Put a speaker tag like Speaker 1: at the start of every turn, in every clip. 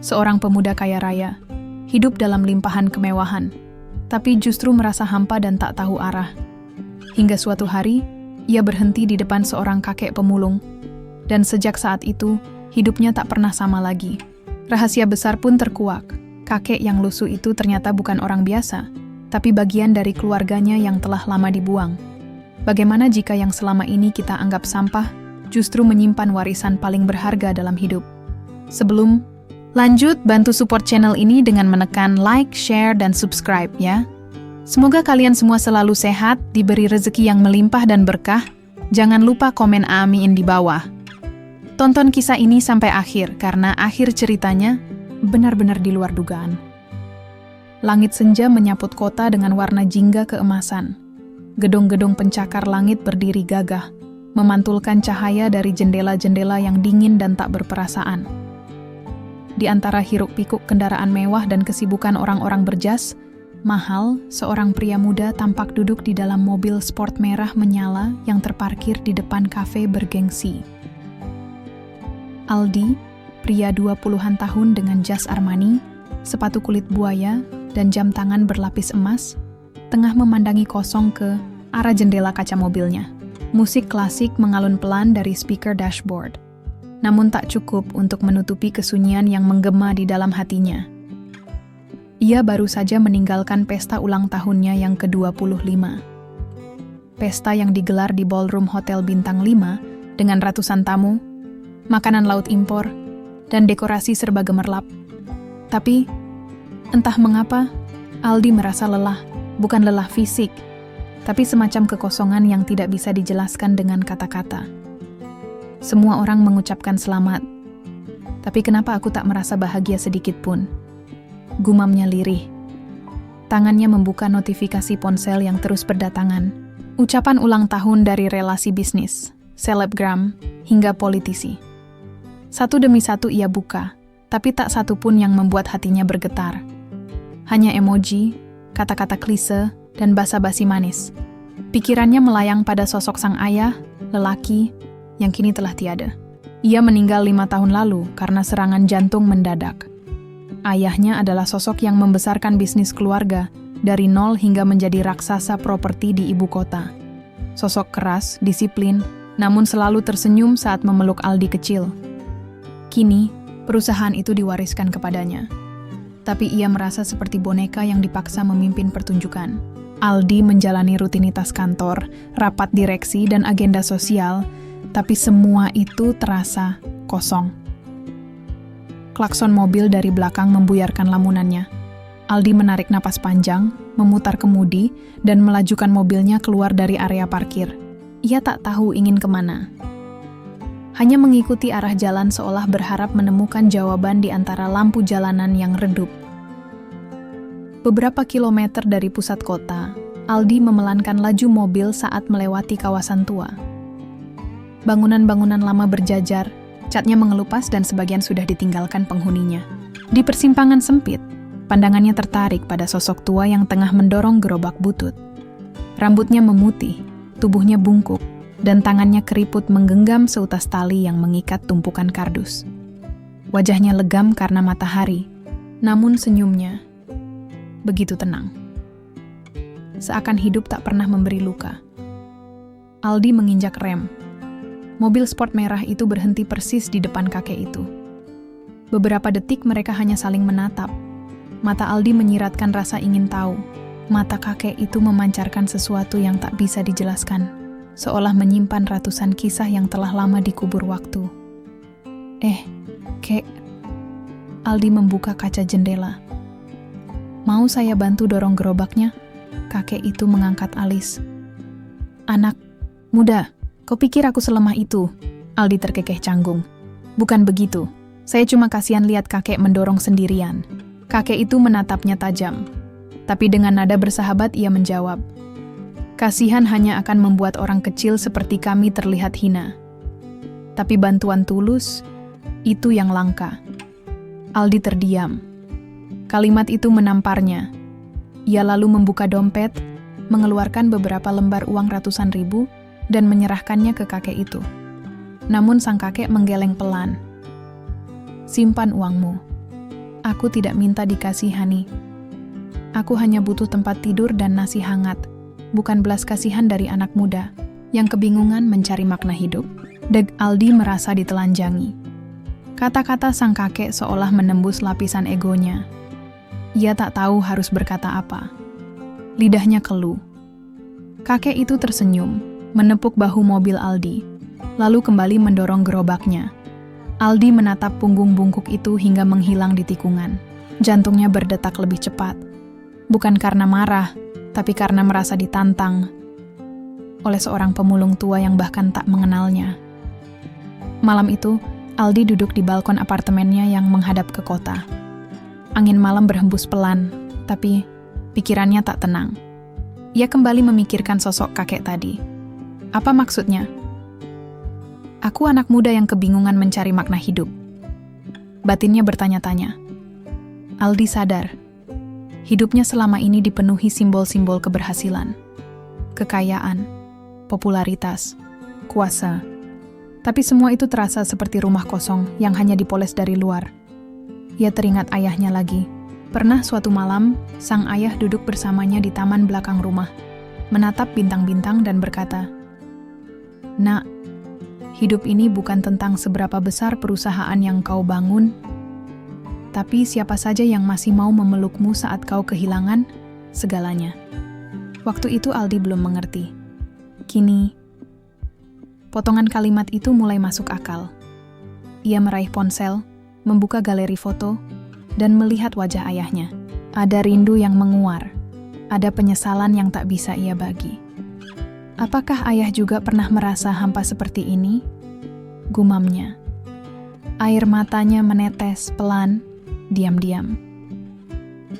Speaker 1: seorang pemuda kaya raya, hidup dalam limpahan kemewahan, tapi justru merasa hampa dan tak tahu arah. Hingga suatu hari, ia berhenti di depan seorang kakek pemulung, dan sejak saat itu, hidupnya tak pernah sama lagi. Rahasia besar pun terkuak. Kakek yang lusuh itu ternyata bukan orang biasa, tapi bagian dari keluarganya yang telah lama dibuang. Bagaimana jika yang selama ini kita anggap sampah, justru menyimpan warisan paling berharga dalam hidup? Sebelum lanjut, bantu support channel ini dengan menekan like, share, dan subscribe ya. Semoga kalian semua selalu sehat, diberi rezeki yang melimpah dan berkah. Jangan lupa komen amin di bawah. Tonton kisah ini sampai akhir, karena akhir ceritanya benar-benar di luar dugaan. Langit senja menyaput kota dengan warna jingga keemasan. Gedung-gedung pencakar langit berdiri gagah, memantulkan cahaya dari jendela-jendela yang dingin dan tak berperasaan. Di antara hiruk-pikuk kendaraan mewah dan kesibukan orang-orang berjas mahal, seorang pria muda tampak duduk di dalam mobil sport merah menyala yang terparkir di depan kafe bergengsi. Aldi, pria 20-an tahun dengan jas Armani, sepatu kulit buaya, dan jam tangan berlapis emas, tengah memandangi kosong ke arah jendela kaca mobilnya. Musik klasik mengalun pelan dari speaker dashboard, namun tak cukup untuk menutupi kesunyian yang menggema di dalam hatinya. Ia baru saja meninggalkan pesta ulang tahunnya yang ke-25. Pesta yang digelar di ballroom Hotel Bintang 5 dengan ratusan tamu, makanan laut impor, dan dekorasi serba gemerlap. Tapi, entah mengapa, Aldi merasa lelah, bukan lelah fisik, tapi semacam kekosongan yang tidak bisa dijelaskan dengan kata-kata. Semua orang mengucapkan selamat, tapi kenapa aku tak merasa bahagia sedikit pun? Gumamnya lirih. Tangannya membuka notifikasi ponsel yang terus berdatangan. Ucapan ulang tahun dari relasi bisnis, selebgram, hingga politisi. Satu demi satu ia buka, tapi tak satu pun yang membuat hatinya bergetar. Hanya emoji, kata-kata klise, dan basa-basi manis. Pikirannya melayang pada sosok sang ayah, lelaki, yang kini telah tiada. Ia meninggal 5 tahun lalu karena serangan jantung mendadak. Ayahnya adalah sosok yang membesarkan bisnis keluarga dari nol hingga menjadi raksasa properti di ibu kota. Sosok keras, disiplin, namun selalu tersenyum saat memeluk Aldi kecil. Kini, perusahaan itu diwariskan kepadanya. Tapi ia merasa seperti boneka yang dipaksa memimpin pertunjukan. Aldi menjalani rutinitas kantor, rapat direksi, dan agenda sosial, tapi semua itu terasa kosong. Klakson mobil dari belakang membuyarkan lamunannya. Aldi menarik napas panjang, memutar kemudi, dan melajukan mobilnya keluar dari area parkir. Ia tak tahu ingin kemana. Hanya mengikuti arah jalan seolah berharap menemukan jawaban di antara lampu jalanan yang redup. Beberapa kilometer dari pusat kota, Aldi memelankan laju mobil saat melewati kawasan tua. Bangunan-bangunan lama berjajar, catnya mengelupas dan sebagian sudah ditinggalkan penghuninya. Di persimpangan sempit, pandangannya tertarik pada sosok tua yang tengah mendorong gerobak butut. Rambutnya memutih, tubuhnya bungkuk, dan tangannya keriput menggenggam seutas tali yang mengikat tumpukan kardus. Wajahnya legam karena matahari, namun senyumnya begitu tenang. Seakan hidup tak pernah memberi luka. Aldi menginjak rem. Mobil sport merah itu berhenti persis di depan kakek itu. Beberapa detik mereka hanya saling menatap. Mata Aldi menyiratkan rasa ingin tahu. Mata kakek itu memancarkan sesuatu yang tak bisa dijelaskan, seolah menyimpan ratusan kisah yang telah lama dikubur waktu. Kek. Aldi membuka kaca jendela. Mau saya bantu dorong gerobaknya? Kakek itu mengangkat alis. Anak muda, kau pikir aku selemah itu? Aldi terkekeh canggung. Bukan begitu. Saya cuma kasihan lihat kakek mendorong sendirian. Kakek itu menatapnya tajam. Tapi dengan nada bersahabat ia menjawab. Kasihan hanya akan membuat orang kecil seperti kami terlihat hina. Tapi bantuan tulus, itu yang langka. Aldi terdiam. Kalimat itu menamparnya. Ia lalu membuka dompet, mengeluarkan beberapa lembar uang ratusan ribu, dan menyerahkannya ke kakek itu. Namun sang kakek menggeleng pelan. Simpan uangmu. Aku tidak minta dikasihani. Aku hanya butuh tempat tidur dan nasi hangat, bukan belas kasihan dari anak muda yang kebingungan mencari makna hidup. Deg Aldi merasa ditelanjangi. Kata-kata sang kakek seolah menembus lapisan egonya. Ia tak tahu harus berkata apa. Lidahnya keluh. Kakek itu tersenyum, menepuk bahu mobil Aldi, lalu kembali mendorong gerobaknya. Aldi menatap punggung bungkuk itu hingga menghilang di tikungan. Jantungnya berdetak lebih cepat. Bukan karena marah, tapi karena merasa ditantang oleh seorang pemulung tua yang bahkan tak mengenalnya. Malam itu, Aldi duduk di balkon apartemennya yang menghadap ke kota. Angin malam berhembus pelan, tapi pikirannya tak tenang. Ia kembali memikirkan sosok kakek tadi. Apa maksudnya? Aku anak muda yang kebingungan mencari makna hidup. Batinnya bertanya-tanya. Aldi sadar, hidupnya selama ini dipenuhi simbol-simbol keberhasilan, kekayaan, popularitas, kuasa. Tapi semua itu terasa seperti rumah kosong yang hanya dipoles dari luar. Ia teringat ayahnya lagi. Pernah suatu malam, sang ayah duduk bersamanya di taman belakang rumah, menatap bintang-bintang dan berkata, "Nak, hidup ini bukan tentang seberapa besar perusahaan yang kau bangun, tapi siapa saja yang masih mau memelukmu saat kau kehilangan segalanya." Waktu itu Aldi belum mengerti. Kini, potongan kalimat itu mulai masuk akal. Ia meraih ponsel, membuka galeri foto, dan melihat wajah ayahnya. Ada rindu yang menguar, ada penyesalan yang tak bisa ia bagi. Apakah ayah juga pernah merasa hampa seperti ini? Gumamnya. Air matanya menetes pelan, diam-diam.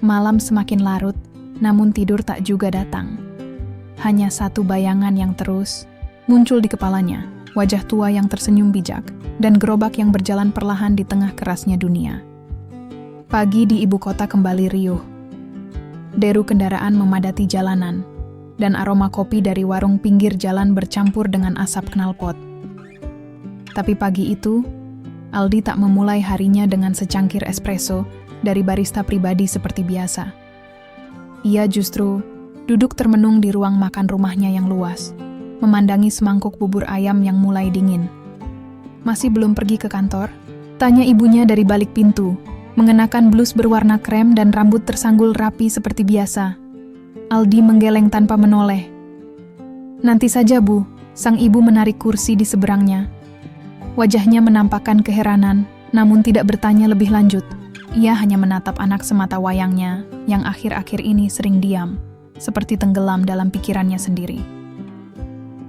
Speaker 1: Malam semakin larut, namun tidur tak juga datang. Hanya satu bayangan yang terus muncul di kepalanya, wajah tua yang tersenyum bijak, dan gerobak yang berjalan perlahan di tengah kerasnya dunia. Pagi di ibu kota kembali riuh. Deru kendaraan memadati jalanan, dan aroma kopi dari warung pinggir jalan bercampur dengan asap knalpot. Tapi pagi itu, Aldi tak memulai harinya dengan secangkir espresso dari barista pribadi seperti biasa. Ia justru duduk termenung di ruang makan rumahnya yang luas, memandangi semangkuk bubur ayam yang mulai dingin. "Masih belum pergi ke kantor?" tanya ibunya dari balik pintu, mengenakan blus berwarna krem dan rambut tersanggul rapi seperti biasa. Aldi menggeleng tanpa menoleh. "Nanti saja, Bu." Sang ibu menarik kursi di seberangnya. Wajahnya menampakkan keheranan, namun tidak bertanya lebih lanjut. Ia hanya menatap anak semata wayangnya, yang akhir-akhir ini sering diam, seperti tenggelam dalam pikirannya sendiri.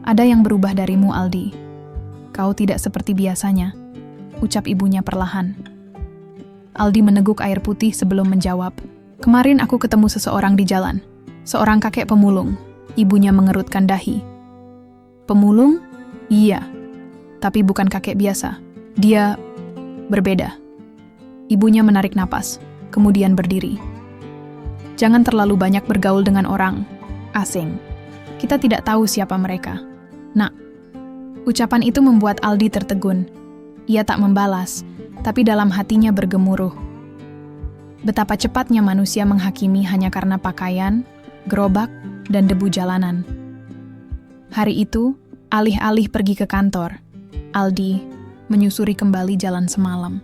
Speaker 1: "Ada yang berubah darimu, Aldi. Kau tidak seperti biasanya," ucap ibunya perlahan. Aldi meneguk air putih sebelum menjawab. "Kemarin aku ketemu seseorang di jalan. Seorang kakek pemulung." Ibunya mengerutkan dahi. "Pemulung? Iya. Tapi bukan kakek biasa. Dia berbeda." Ibunya menarik napas, kemudian berdiri. "Jangan terlalu banyak bergaul dengan orang asing. Kita tidak tahu siapa mereka, Nak." Ucapan itu membuat Aldi tertegun. Ia tak membalas, tapi dalam hatinya bergemuruh. Betapa cepatnya manusia menghakimi hanya karena pakaian, gerobak, dan debu jalanan. Hari itu, alih-alih pergi ke kantor, Aldi menyusuri kembali jalan semalam.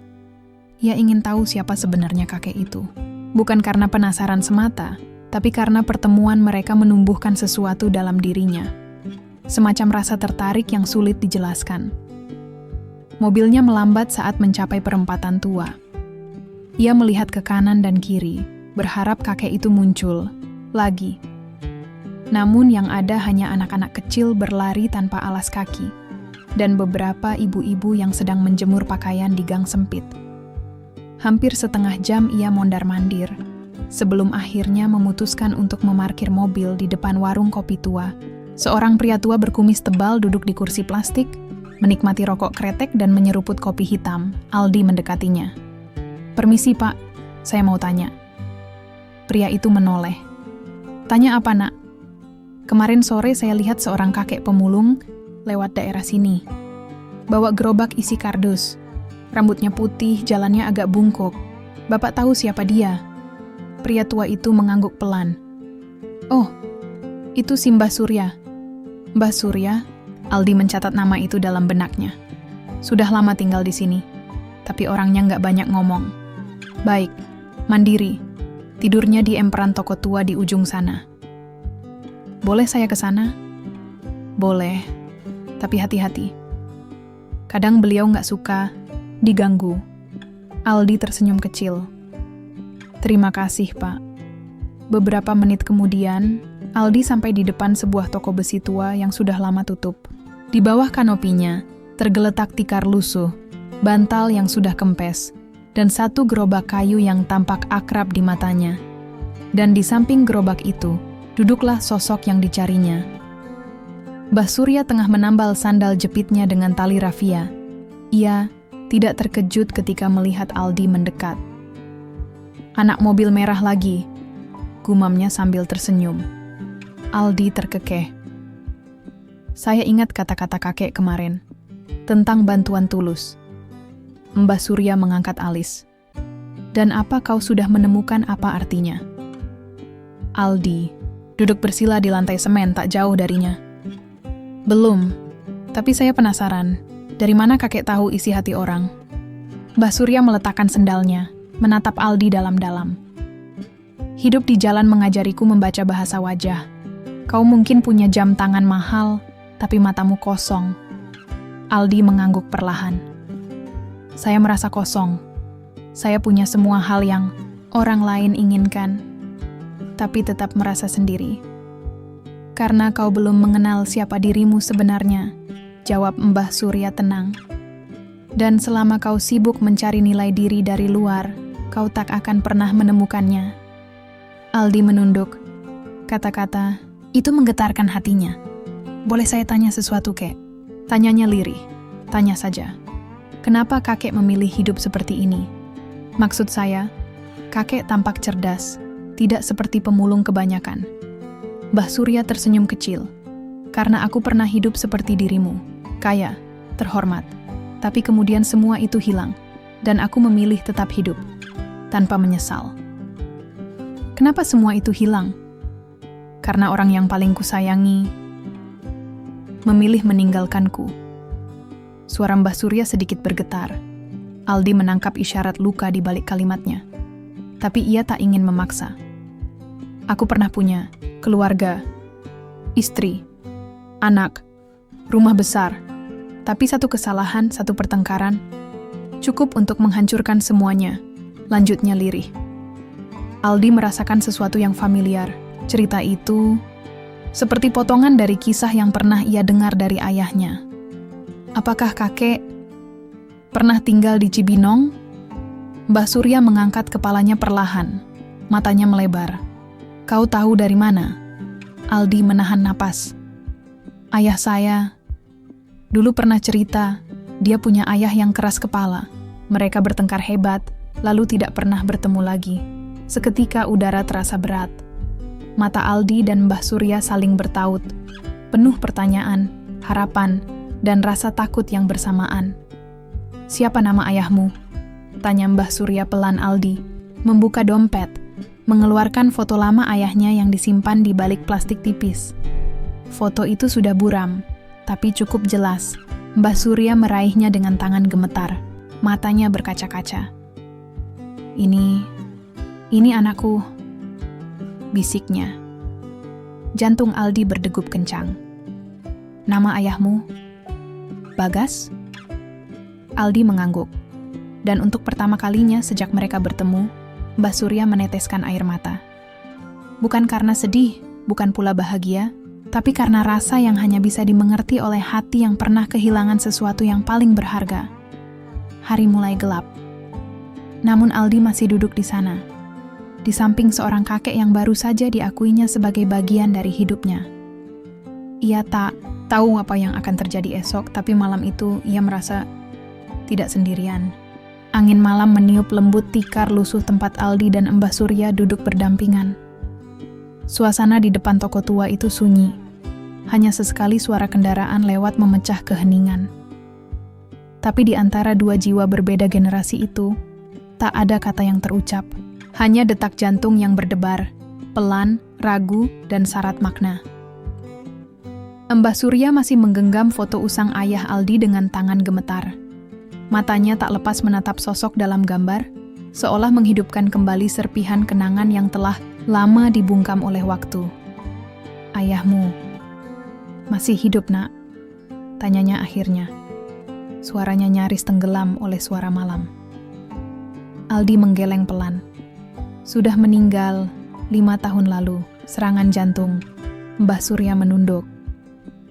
Speaker 1: Ia ingin tahu siapa sebenarnya kakek itu. Bukan karena penasaran semata, tapi karena pertemuan mereka menumbuhkan sesuatu dalam dirinya. Semacam rasa tertarik yang sulit dijelaskan. Mobilnya melambat saat mencapai perempatan tua. Ia melihat ke kanan dan kiri, berharap kakek itu muncul lagi. Namun yang ada hanya anak-anak kecil berlari tanpa alas kaki, dan beberapa ibu-ibu yang sedang menjemur pakaian di gang sempit. Hampir setengah jam ia mondar-mandir, sebelum akhirnya memutuskan untuk memarkir mobil di depan warung kopi tua. Seorang pria tua berkumis tebal duduk di kursi plastik, menikmati rokok kretek dan menyeruput kopi hitam. Aldi mendekatinya. "Permisi, Pak, saya mau tanya." Pria itu menoleh. "Tanya apa, Nak?" "Kemarin sore saya lihat seorang kakek pemulung lewat daerah sini. Bawa gerobak isi kardus. Rambutnya putih, jalannya agak bungkuk. Bapak tahu siapa dia? Pria tua itu mengangguk pelan. Oh, itu si Mbah Surya. Mbah Surya? Aldi mencatat nama itu dalam benaknya. Sudah lama tinggal di sini, tapi orangnya nggak banyak ngomong. Baik, mandiri. Tidurnya di emperan toko tua di ujung sana. Boleh saya ke sana? Boleh, tapi hati-hati. Kadang beliau nggak suka diganggu. Aldi tersenyum kecil. Terima kasih, Pak. Beberapa menit kemudian, Aldi sampai di depan sebuah toko besi tua yang sudah lama tutup. Di bawah kanopinya, tergeletak tikar lusuh, bantal yang sudah kempes, dan satu gerobak kayu yang tampak akrab di matanya. Dan di samping gerobak itu, duduklah sosok yang dicarinya. Mbah Surya tengah menambal sandal jepitnya dengan tali rafia. Ia tidak terkejut ketika melihat Aldi mendekat. Anak mobil merah lagi, gumamnya sambil tersenyum. Aldi terkekeh. Saya ingat kata-kata kakek kemarin, tentang bantuan tulus. Mbah Surya mengangkat alis. Dan apa kau sudah menemukan apa artinya? Aldi duduk bersila di lantai semen tak jauh darinya. Belum, tapi saya penasaran, dari mana kakek tahu isi hati orang? Mbah Surya meletakkan sendalnya, menatap Aldi dalam-dalam. Hidup di jalan mengajariku membaca bahasa wajah. Kau mungkin punya jam tangan mahal, tapi matamu kosong. Aldi mengangguk perlahan. Saya merasa kosong. Saya punya semua hal yang orang lain inginkan, tapi tetap merasa sendiri. Karena kau belum mengenal siapa dirimu sebenarnya, jawab Mbah Surya tenang. Dan selama kau sibuk mencari nilai diri dari luar, kau tak akan pernah menemukannya. Aldi menunduk. Kata-kata itu menggetarkan hatinya. Boleh saya tanya sesuatu, Kek? Tanyanya lirih. Tanya saja. Kenapa kakek memilih hidup seperti ini? Maksud saya, kakek tampak cerdas, tidak seperti pemulung kebanyakan. Mbah Surya tersenyum kecil. Karena aku pernah hidup seperti dirimu, kaya, terhormat. Tapi kemudian semua itu hilang, dan aku memilih tetap hidup, tanpa menyesal. Kenapa semua itu hilang? Karena orang yang paling kusayangi memilih meninggalkanku. Suara Mbah Surya sedikit bergetar. Aldi menangkap isyarat luka di balik kalimatnya. Tapi ia tak ingin memaksa. Aku pernah punya keluarga, istri, anak, rumah besar. Tapi satu kesalahan, satu pertengkaran, cukup untuk menghancurkan semuanya. Lanjutnya lirih. Aldi merasakan sesuatu yang familiar. Cerita itu seperti potongan dari kisah yang pernah ia dengar dari ayahnya. Apakah kakek pernah tinggal di Cibinong? Mbah Surya mengangkat kepalanya perlahan. Matanya melebar. Kau tahu dari mana? Aldi menahan napas. Ayah saya dulu pernah cerita, dia punya ayah yang keras kepala. Mereka bertengkar hebat, lalu tidak pernah bertemu lagi. Seketika udara terasa berat. Mata Aldi dan Mbah Surya saling bertaut. Penuh pertanyaan, harapan, dan rasa takut yang bersamaan. Siapa nama ayahmu? Tanya Mbah Surya pelan Aldi. Membuka dompet, mengeluarkan foto lama ayahnya yang disimpan di balik plastik tipis. Foto itu sudah buram, tapi cukup jelas. Mbah Surya meraihnya dengan tangan gemetar. Matanya berkaca-kaca. Ini anakku, bisiknya. Jantung Aldi berdegup kencang. Nama ayahmu? Bagas? Aldi mengangguk. Dan untuk pertama kalinya sejak mereka bertemu, Mbah Surya meneteskan air mata. Bukan karena sedih, bukan pula bahagia, tapi karena rasa yang hanya bisa dimengerti oleh hati yang pernah kehilangan sesuatu yang paling berharga. Hari mulai gelap. Namun Aldi masih duduk di sana, di samping seorang kakek yang baru saja diakuinya sebagai bagian dari hidupnya. Ia tak tahu apa yang akan terjadi esok, tapi malam itu ia merasa tidak sendirian. Angin malam meniup lembut tikar lusuh tempat Aldi dan Mbah Surya duduk berdampingan. Suasana di depan toko tua itu sunyi. Hanya sesekali suara kendaraan lewat memecah keheningan. Tapi di antara dua jiwa berbeda generasi itu, Tak ada kata yang terucap, hanya detak jantung yang berdebar, pelan, ragu, dan syarat makna. Mbah Surya masih menggenggam foto usang ayah Aldi dengan tangan gemetar. Matanya tak lepas menatap sosok dalam gambar, seolah menghidupkan kembali serpihan kenangan yang telah lama dibungkam oleh waktu. "Ayahmu masih hidup, Nak?" tanyanya akhirnya. Suaranya nyaris tenggelam oleh suara malam. Aldi menggeleng pelan. "Sudah meninggal 5 tahun lalu, serangan jantung." Mbah Surya menunduk.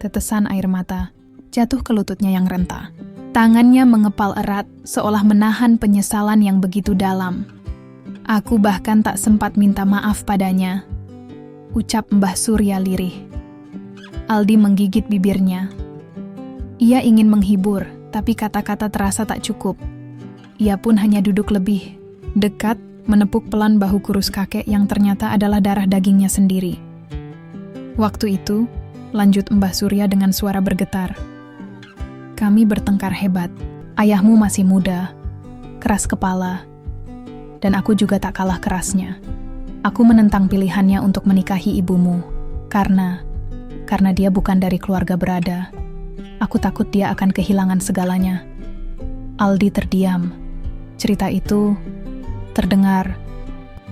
Speaker 1: Tetesan air mata jatuh ke lututnya yang renta. Tangannya mengepal erat, seolah menahan penyesalan yang begitu dalam. "Aku bahkan tak sempat minta maaf padanya," ucap Mbah Surya lirih. Aldi menggigit bibirnya. Ia ingin menghibur, tapi kata-kata terasa tak cukup. Ia pun hanya duduk lebih dekat, menepuk pelan bahu kurus kakek yang ternyata adalah darah dagingnya sendiri. "Waktu itu," lanjut Mbah Surya dengan suara bergetar, "kami bertengkar hebat. Ayahmu masih muda, keras kepala, dan aku juga tak kalah kerasnya. Aku menentang pilihannya untuk menikahi ibumu, karena dia bukan dari keluarga berada. Aku takut dia akan kehilangan segalanya." Aldi terdiam. Cerita itu terdengar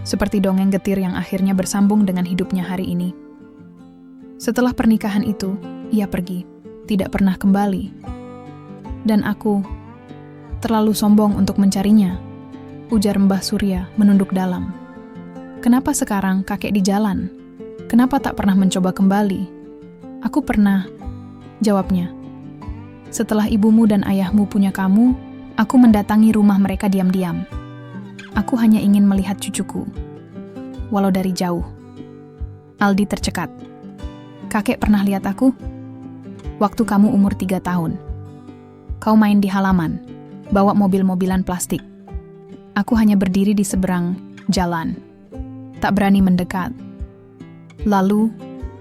Speaker 1: seperti dongeng getir yang akhirnya bersambung dengan hidupnya hari ini. Setelah pernikahan itu, ia pergi, tidak pernah kembali. Dan aku terlalu sombong untuk mencarinya, ujar Mbah Surya menunduk dalam. "Kenapa sekarang kakek di jalan? Kenapa tak pernah mencoba kembali?" "Aku pernah," jawabnya. "Setelah ibumu dan ayahmu punya kamu, aku mendatangi rumah mereka diam-diam. Aku hanya ingin melihat cucuku, walau dari jauh." Aldi tercekat. "Kakek pernah lihat aku? Waktu kamu umur 3 tahun. Kau main di halaman, bawa mobil-mobilan plastik. Aku hanya berdiri di seberang jalan, tak berani mendekat. Lalu,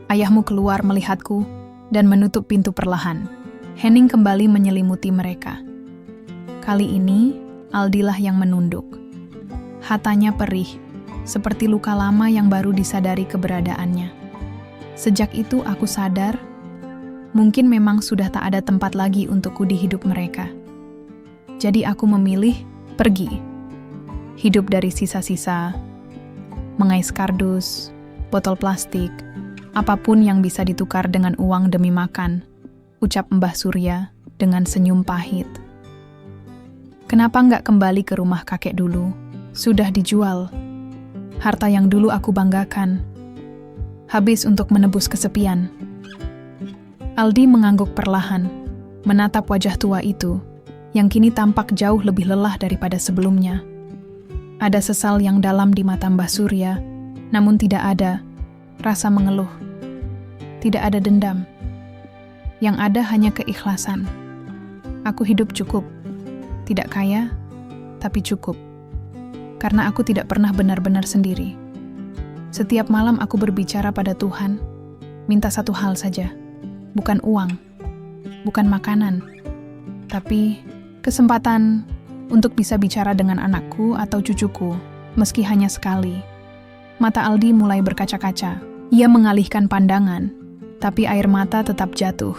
Speaker 1: ayahmu keluar melihatku dan menutup pintu perlahan. Hening kembali menyelimuti mereka. Kali ini, Aldilah yang menunduk. Hatanya perih, seperti luka lama yang baru disadari keberadaannya. Sejak itu aku sadar, mungkin memang sudah tak ada tempat lagi untukku di hidup mereka. Jadi aku memilih pergi. Hidup dari sisa-sisa, mengais kardus, botol plastik, apapun yang bisa ditukar dengan uang demi makan, ucap Mbah Surya dengan senyum pahit. Kenapa nggak kembali ke rumah kakek dulu? Sudah dijual. Harta yang dulu aku banggakan. Habis untuk menebus kesepian. Aldi mengangguk perlahan, menatap wajah tua itu, yang kini tampak jauh lebih lelah daripada sebelumnya. Ada sesal yang dalam di mata Mbah Surya, namun tidak ada rasa mengeluh. Tidak ada dendam. Yang ada hanya keikhlasan. Aku hidup cukup. Tidak kaya, tapi cukup. Karena aku tidak pernah benar-benar sendiri. Setiap malam aku berbicara pada Tuhan, minta satu hal saja. Bukan uang, bukan makanan, tapi kesempatan untuk bisa bicara dengan anakku atau cucuku, meski hanya sekali. Mata Aldi mulai berkaca-kaca. Ia mengalihkan pandangan, tapi air mata tetap jatuh.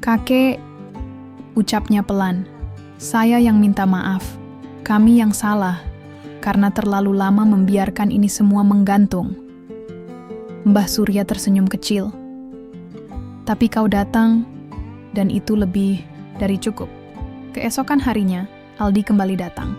Speaker 1: "Kakek," ucapnya pelan, "saya yang minta maaf. Kami yang salah, karena terlalu lama membiarkan ini semua menggantung." Mbah Surya tersenyum kecil. "Tapi kau datang, dan itu lebih dari cukup." Keesokan harinya, Aldi kembali datang.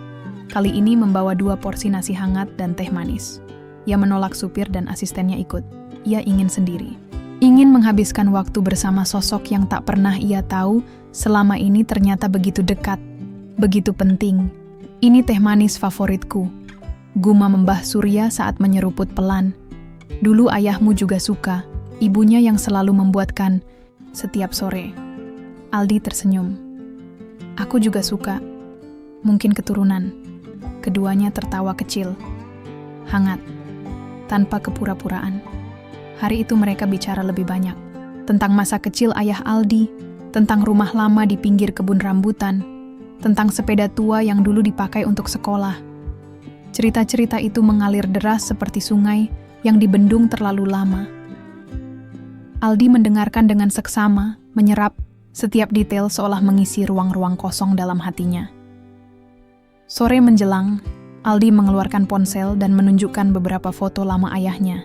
Speaker 1: Kali ini membawa 2 porsi nasi hangat dan teh manis. Ia menolak supir dan asistennya ikut. Ia ingin sendiri. Ingin menghabiskan waktu bersama sosok yang tak pernah ia tahu selama ini ternyata begitu dekat, begitu penting. "Ini teh manis favoritku," gumam Mbah Surya saat menyeruput pelan. "Dulu ayahmu juga suka, ibunya yang selalu membuatkan setiap sore." Aldi tersenyum. "Aku juga suka. Mungkin keturunan." Keduanya tertawa kecil, hangat, tanpa kepura-puraan. Hari itu mereka bicara lebih banyak. Tentang masa kecil ayah Aldi, tentang rumah lama di pinggir kebun rambutan, tentang sepeda tua yang dulu dipakai untuk sekolah. Cerita-cerita itu mengalir deras seperti sungai yang dibendung terlalu lama. Aldi mendengarkan dengan seksama, menyerap setiap detail seolah mengisi ruang-ruang kosong dalam hatinya. Sore menjelang, Aldi mengeluarkan ponsel dan menunjukkan beberapa foto lama ayahnya.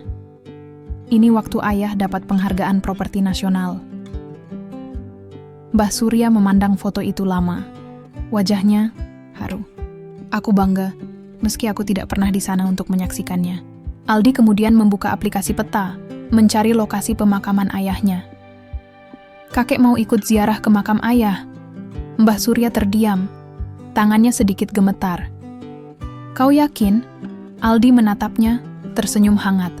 Speaker 1: Ini waktu ayah dapat penghargaan properti nasional. Mbah Surya memandang foto itu lama. Wajahnya haru. Aku bangga, meski aku tidak pernah di sana untuk menyaksikannya. Aldi kemudian membuka aplikasi peta, mencari lokasi pemakaman ayahnya. Kakek mau ikut ziarah ke makam ayah. Mbah Surya terdiam, tangannya sedikit gemetar. Kau yakin? Aldi menatapnya, tersenyum hangat.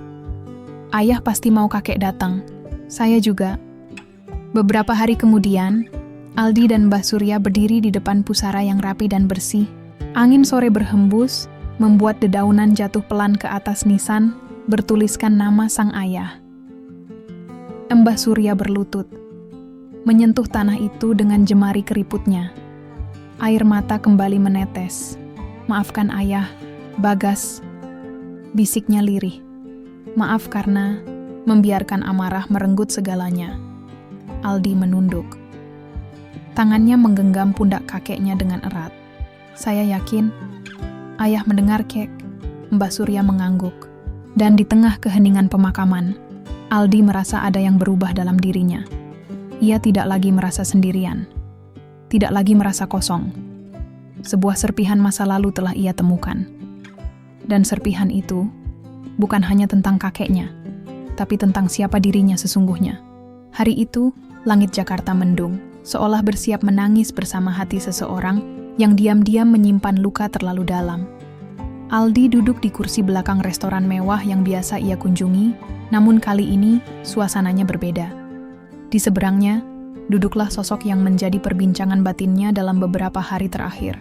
Speaker 1: Ayah pasti mau kakek datang. Saya juga. Beberapa hari kemudian, Aldi dan Mbah Surya berdiri di depan pusara yang rapi dan bersih. Angin sore berhembus, membuat dedaunan jatuh pelan ke atas nisan, bertuliskan nama sang ayah. Mbah Surya berlutut, menyentuh tanah itu dengan jemari keriputnya. Air mata kembali menetes. Maafkan ayah, Bagas, bisiknya lirih. Maaf karena membiarkan amarah merenggut segalanya. Aldi menunduk. Tangannya menggenggam pundak kakeknya dengan erat. Saya yakin, ayah mendengar kek. Mbah Surya mengangguk. Dan di tengah keheningan pemakaman, Aldi merasa ada yang berubah dalam dirinya. Ia tidak lagi merasa sendirian. Tidak lagi merasa kosong. Sebuah serpihan masa lalu telah ia temukan. Dan serpihan itu bukan hanya tentang kakeknya, tapi tentang siapa dirinya sesungguhnya. Hari itu, langit Jakarta mendung, seolah bersiap menangis bersama hati seseorang yang diam-diam menyimpan luka terlalu dalam. Aldi duduk di kursi belakang restoran mewah yang biasa ia kunjungi, namun kali ini suasananya berbeda. Di seberangnya, duduklah sosok yang menjadi perbincangan batinnya dalam beberapa hari terakhir.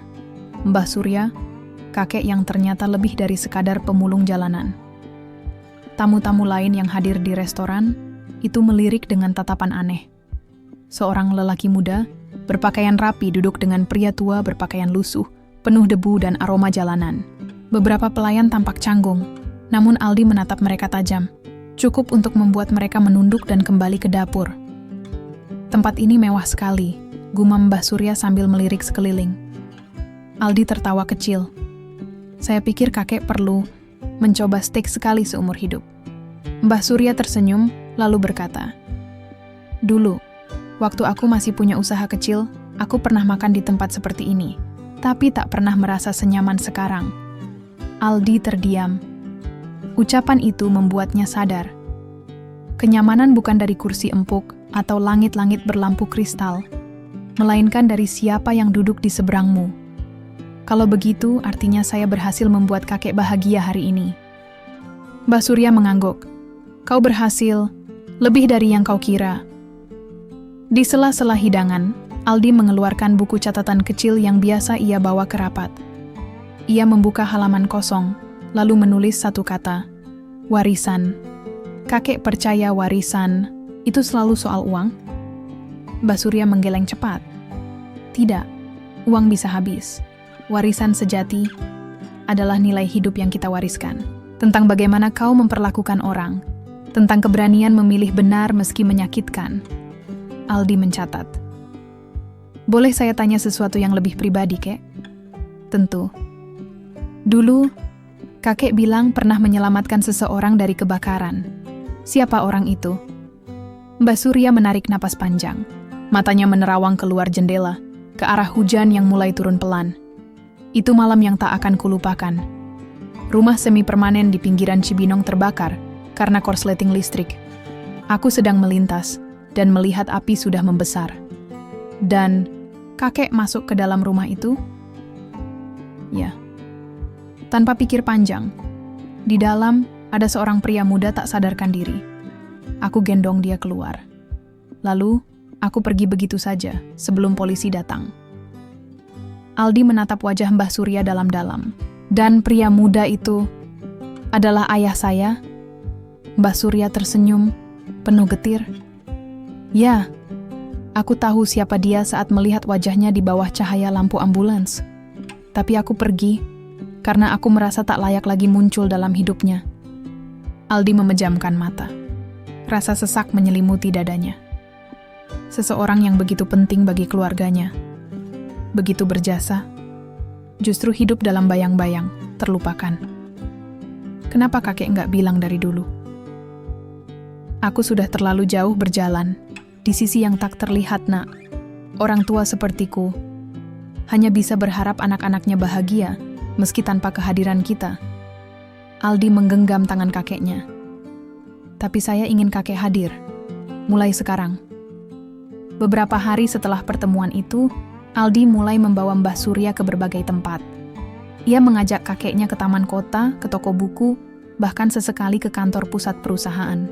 Speaker 1: Mbah Surya, kakek yang ternyata lebih dari sekadar pemulung jalanan. Tamu-tamu lain yang hadir di restoran, itu melirik dengan tatapan aneh. Seorang lelaki muda, berpakaian rapi duduk dengan pria tua berpakaian lusuh, penuh debu dan aroma jalanan. Beberapa pelayan tampak canggung, namun Aldi menatap mereka tajam. Cukup untuk membuat mereka menunduk dan kembali ke dapur. Tempat ini mewah sekali, gumam Mbah Surya sambil melirik sekeliling. Aldi tertawa kecil. Saya pikir kakek perlu mencoba steak sekali seumur hidup. Mbah Surya tersenyum, lalu berkata, dulu, waktu aku masih punya usaha kecil, aku pernah makan di tempat seperti ini, tapi tak pernah merasa senyaman sekarang. Aldi terdiam. Ucapan itu membuatnya sadar. Kenyamanan bukan dari kursi empuk atau langit-langit berlampu kristal, melainkan dari siapa yang duduk di seberangmu. Kalau begitu, artinya saya berhasil membuat kakek bahagia hari ini. Mbah Surya mengangguk. Kau berhasil, lebih dari yang kau kira. Di sela-sela hidangan, Aldi mengeluarkan buku catatan kecil yang biasa ia bawa ke rapat. Ia membuka halaman kosong, lalu menulis satu kata, warisan. Kakek percaya warisan itu selalu soal uang? Mbah Surya menggeleng cepat. Tidak, uang bisa habis. Warisan sejati adalah nilai hidup yang kita wariskan. Tentang bagaimana kau memperlakukan orang. Tentang keberanian memilih benar meski menyakitkan. Aldi mencatat. Boleh saya tanya sesuatu yang lebih pribadi, kek? Tentu. Dulu, kakek bilang pernah menyelamatkan seseorang dari kebakaran. Siapa orang itu? Mbah Surya menarik napas panjang. Matanya menerawang keluar jendela, ke arah hujan yang mulai turun pelan. Itu malam yang tak akan kulupakan. Rumah semi permanen di pinggiran Cibinong terbakar karena korsleting listrik. Aku sedang melintas dan melihat api sudah membesar. Dan kakek masuk ke dalam rumah itu? Ya. Tanpa pikir panjang, di dalam ada seorang pria muda tak sadarkan diri. Aku gendong dia keluar. Lalu, aku pergi begitu saja sebelum polisi datang. Aldi menatap wajah Mbah Surya dalam-dalam. Dan pria muda itu adalah ayah saya? Mbah Surya tersenyum, penuh getir. Ya, Aku tahu siapa dia saat melihat wajahnya di bawah cahaya lampu ambulans. Tapi aku pergi karena aku merasa tak layak lagi muncul dalam hidupnya. Aldi memejamkan mata. Rasa sesak menyelimuti dadanya. Seseorang yang begitu penting bagi keluarganya, begitu berjasa, justru hidup dalam bayang-bayang, terlupakan. Kenapa kakek nggak bilang dari dulu? Aku sudah terlalu jauh berjalan, di sisi yang tak terlihat, Nak. Orang tua sepertiku hanya bisa berharap anak-anaknya bahagia, meski tanpa kehadiran kita. Aldi menggenggam tangan kakeknya. Tapi saya ingin kakek hadir, mulai sekarang. Beberapa hari setelah pertemuan itu, Aldi mulai membawa Mbah Surya ke berbagai tempat. Ia mengajak kakeknya ke taman kota, ke toko buku, bahkan sesekali ke kantor pusat perusahaan.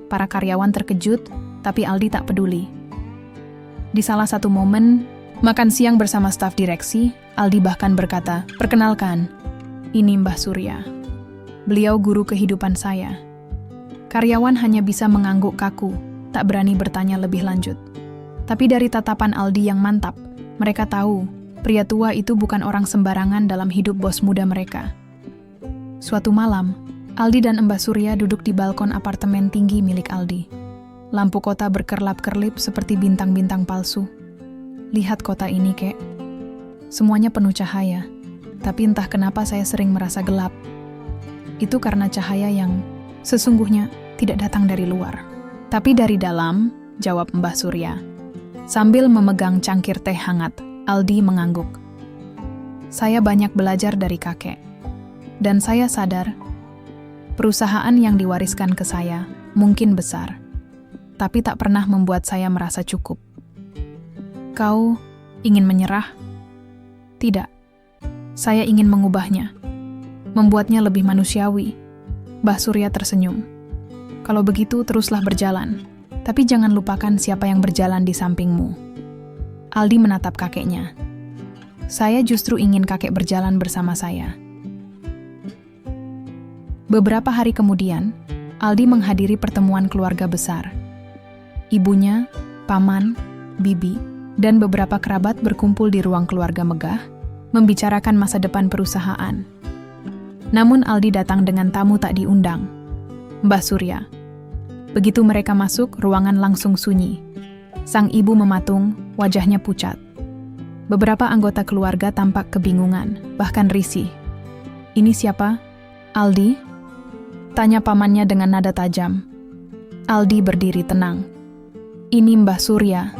Speaker 1: Para karyawan terkejut, tapi Aldi tak peduli. Di salah satu momen, makan siang bersama staf direksi, Aldi bahkan berkata, "Perkenalkan, ini Mbah Surya. Beliau guru kehidupan saya." Karyawan hanya bisa mengangguk kaku, tak berani bertanya lebih lanjut. Tapi dari tatapan Aldi yang mantap, mereka tahu pria tua itu bukan orang sembarangan dalam hidup bos muda mereka. Suatu malam, Aldi dan Mbah Surya duduk di balkon apartemen tinggi milik Aldi. Lampu kota berkerlap-kerlip seperti bintang-bintang palsu. "Lihat kota ini, Kek. Semuanya penuh cahaya, tapi entah kenapa saya sering merasa gelap. Itu karena cahaya yang sesungguhnya tidak datang dari luar, tapi dari dalam," jawab Mbah Surya. Sambil memegang cangkir teh hangat, Aldi mengangguk. "Saya banyak belajar dari kakek. Dan saya sadar, perusahaan yang diwariskan ke saya mungkin besar, tapi tak pernah membuat saya merasa cukup." "Kau ingin menyerah?" "Tidak. Saya ingin mengubahnya, membuatnya lebih manusiawi." Mbah Surya tersenyum. "Kalau begitu teruslah berjalan, tapi jangan lupakan siapa yang berjalan di sampingmu." Aldi menatap kakeknya. "Saya justru ingin kakek berjalan bersama saya." Beberapa hari kemudian, Aldi menghadiri pertemuan keluarga besar. Ibunya, paman, bibi, dan beberapa kerabat berkumpul di ruang keluarga megah, membicarakan masa depan perusahaan. Namun Aldi datang dengan tamu tak diundang, Mbah Surya. Begitu mereka masuk, ruangan langsung sunyi. Sang ibu mematung, wajahnya pucat. Beberapa anggota keluarga tampak kebingungan, bahkan risih. "Ini siapa? Aldi?" tanya pamannya dengan nada tajam. Aldi berdiri tenang. "Ini Mbah Surya,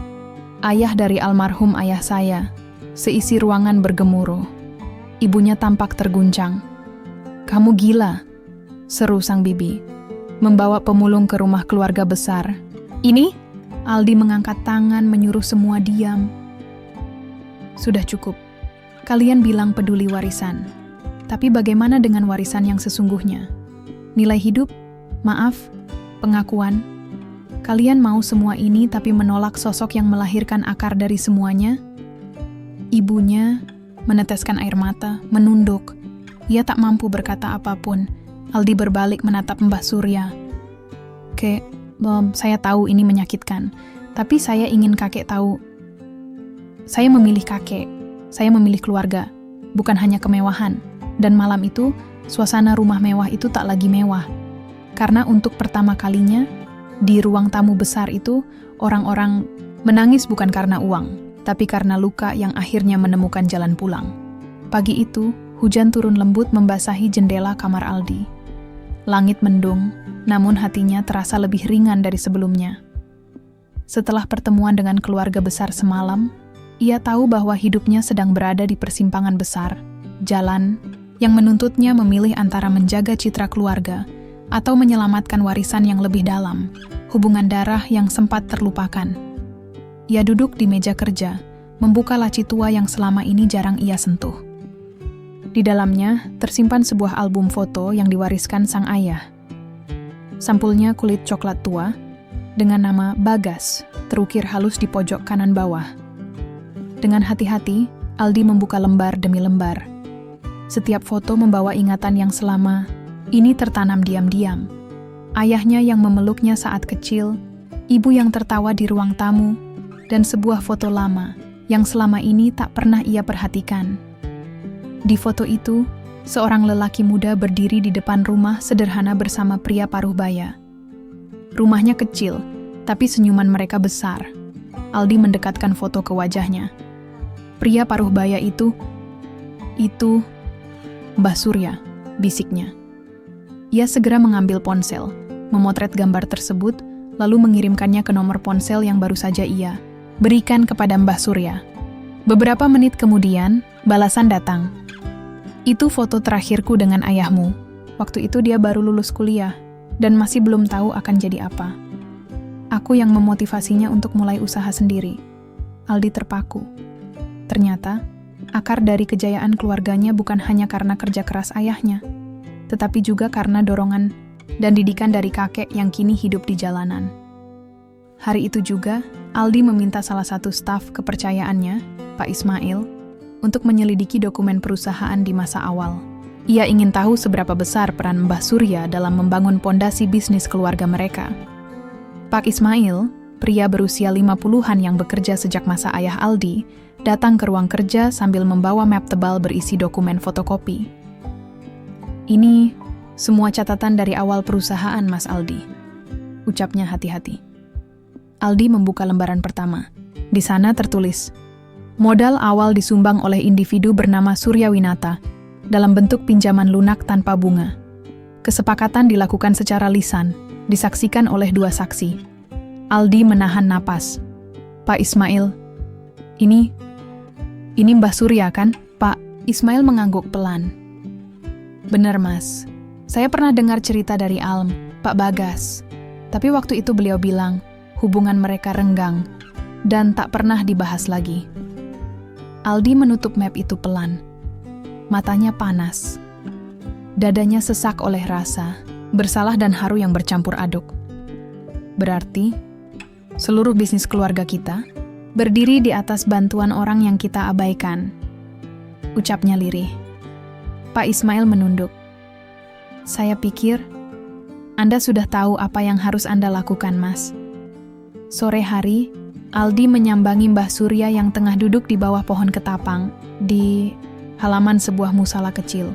Speaker 1: ayah dari almarhum ayah saya." Seisi ruangan bergemuruh. Ibunya tampak terguncang. "Kamu gila," seru sang bibi, membawa pemulung ke rumah keluarga besar. "Ini?" Aldi mengangkat tangan menyuruh semua diam. "Sudah cukup. Kalian bilang peduli warisan. Tapi bagaimana dengan warisan yang sesungguhnya? Nilai hidup, maaf, pengakuan. Kalian mau semua ini tapi menolak sosok yang melahirkan akar dari semuanya?" Ibunya meneteskan air mata, menunduk. Ia tak mampu berkata apapun. Aldi berbalik menatap Mbah Surya. "Kek, saya tahu ini menyakitkan, tapi saya ingin kakek tahu. Saya memilih kakek, saya memilih keluarga, bukan hanya kemewahan." Dan malam itu, suasana rumah mewah itu tak lagi mewah. Karena untuk pertama kalinya, di ruang tamu besar itu, orang-orang menangis bukan karena uang, tapi karena luka yang akhirnya menemukan jalan pulang. Pagi itu, hujan turun lembut membasahi jendela kamar Aldi. Langit mendung, namun hatinya terasa lebih ringan dari sebelumnya. Setelah pertemuan dengan keluarga besar semalam, ia tahu bahwa hidupnya sedang berada di persimpangan besar, jalan yang menuntutnya memilih antara menjaga citra keluarga atau menyelamatkan warisan yang lebih dalam, hubungan darah yang sempat terlupakan. Ia duduk di meja kerja, membuka laci tua yang selama ini jarang ia sentuh. Di dalamnya tersimpan sebuah album foto yang diwariskan sang ayah. Sampulnya kulit coklat tua, dengan nama Bagas, terukir halus di pojok kanan bawah. Dengan hati-hati, Aldi membuka lembar demi lembar. Setiap foto membawa ingatan yang selama ini tertanam diam-diam. Ayahnya yang memeluknya saat kecil, ibu yang tertawa di ruang tamu, dan sebuah foto lama yang selama ini tak pernah ia perhatikan. Di foto itu, seorang lelaki muda berdiri di depan rumah sederhana bersama pria paruh baya. Rumahnya kecil, tapi senyuman mereka besar. Aldi mendekatkan foto ke wajahnya. Pria paruh baya itu Mbah Surya, bisiknya. Ia segera mengambil ponsel, memotret gambar tersebut, lalu mengirimkannya ke nomor ponsel yang baru saja ia berikan kepada Mbah Surya. Beberapa menit kemudian, balasan datang. Itu foto terakhirku dengan ayahmu. Waktu itu dia baru lulus kuliah dan masih belum tahu akan jadi apa. Aku yang memotivasinya untuk mulai usaha sendiri. Aldi terpaku. Ternyata, akar dari kejayaan keluarganya bukan hanya karena kerja keras ayahnya, tetapi juga karena dorongan dan didikan dari kakek yang kini hidup di jalanan. Hari itu juga, Aldi meminta salah satu staf kepercayaannya, Pak Ismail, untuk menyelidiki dokumen perusahaan di masa awal. Ia ingin tahu seberapa besar peran Mbah Surya dalam membangun pondasi bisnis keluarga mereka. Pak Ismail, pria berusia 50-an yang bekerja sejak masa ayah Aldi, datang ke ruang kerja sambil membawa map tebal berisi dokumen fotokopi. Ini semua catatan dari awal perusahaan, Mas Aldi, ucapnya hati-hati. Aldi membuka lembaran pertama. Di sana tertulis, modal awal disumbang oleh individu bernama Surya Winata dalam bentuk pinjaman lunak tanpa bunga. Kesepakatan dilakukan secara lisan, disaksikan oleh 2 saksi. Aldi menahan napas. Pak Ismail, ini Mbah Surya kan? Pak Ismail mengangguk pelan. Benar, Mas. Saya pernah dengar cerita dari Alm, Pak Bagas. Tapi waktu itu beliau bilang, hubungan mereka renggang dan tak pernah dibahas lagi. Aldi menutup map itu pelan. Matanya panas. Dadanya sesak oleh rasa, bersalah dan haru yang bercampur aduk. Berarti, seluruh bisnis keluarga kita berdiri di atas bantuan orang yang kita abaikan. Ucapnya lirih. Pak Ismail menunduk. Saya pikir, Anda sudah tahu apa yang harus Anda lakukan, Mas. Sore hari, Aldi menyambangi Mbah Surya yang tengah duduk di bawah pohon ketapang di halaman sebuah musala kecil.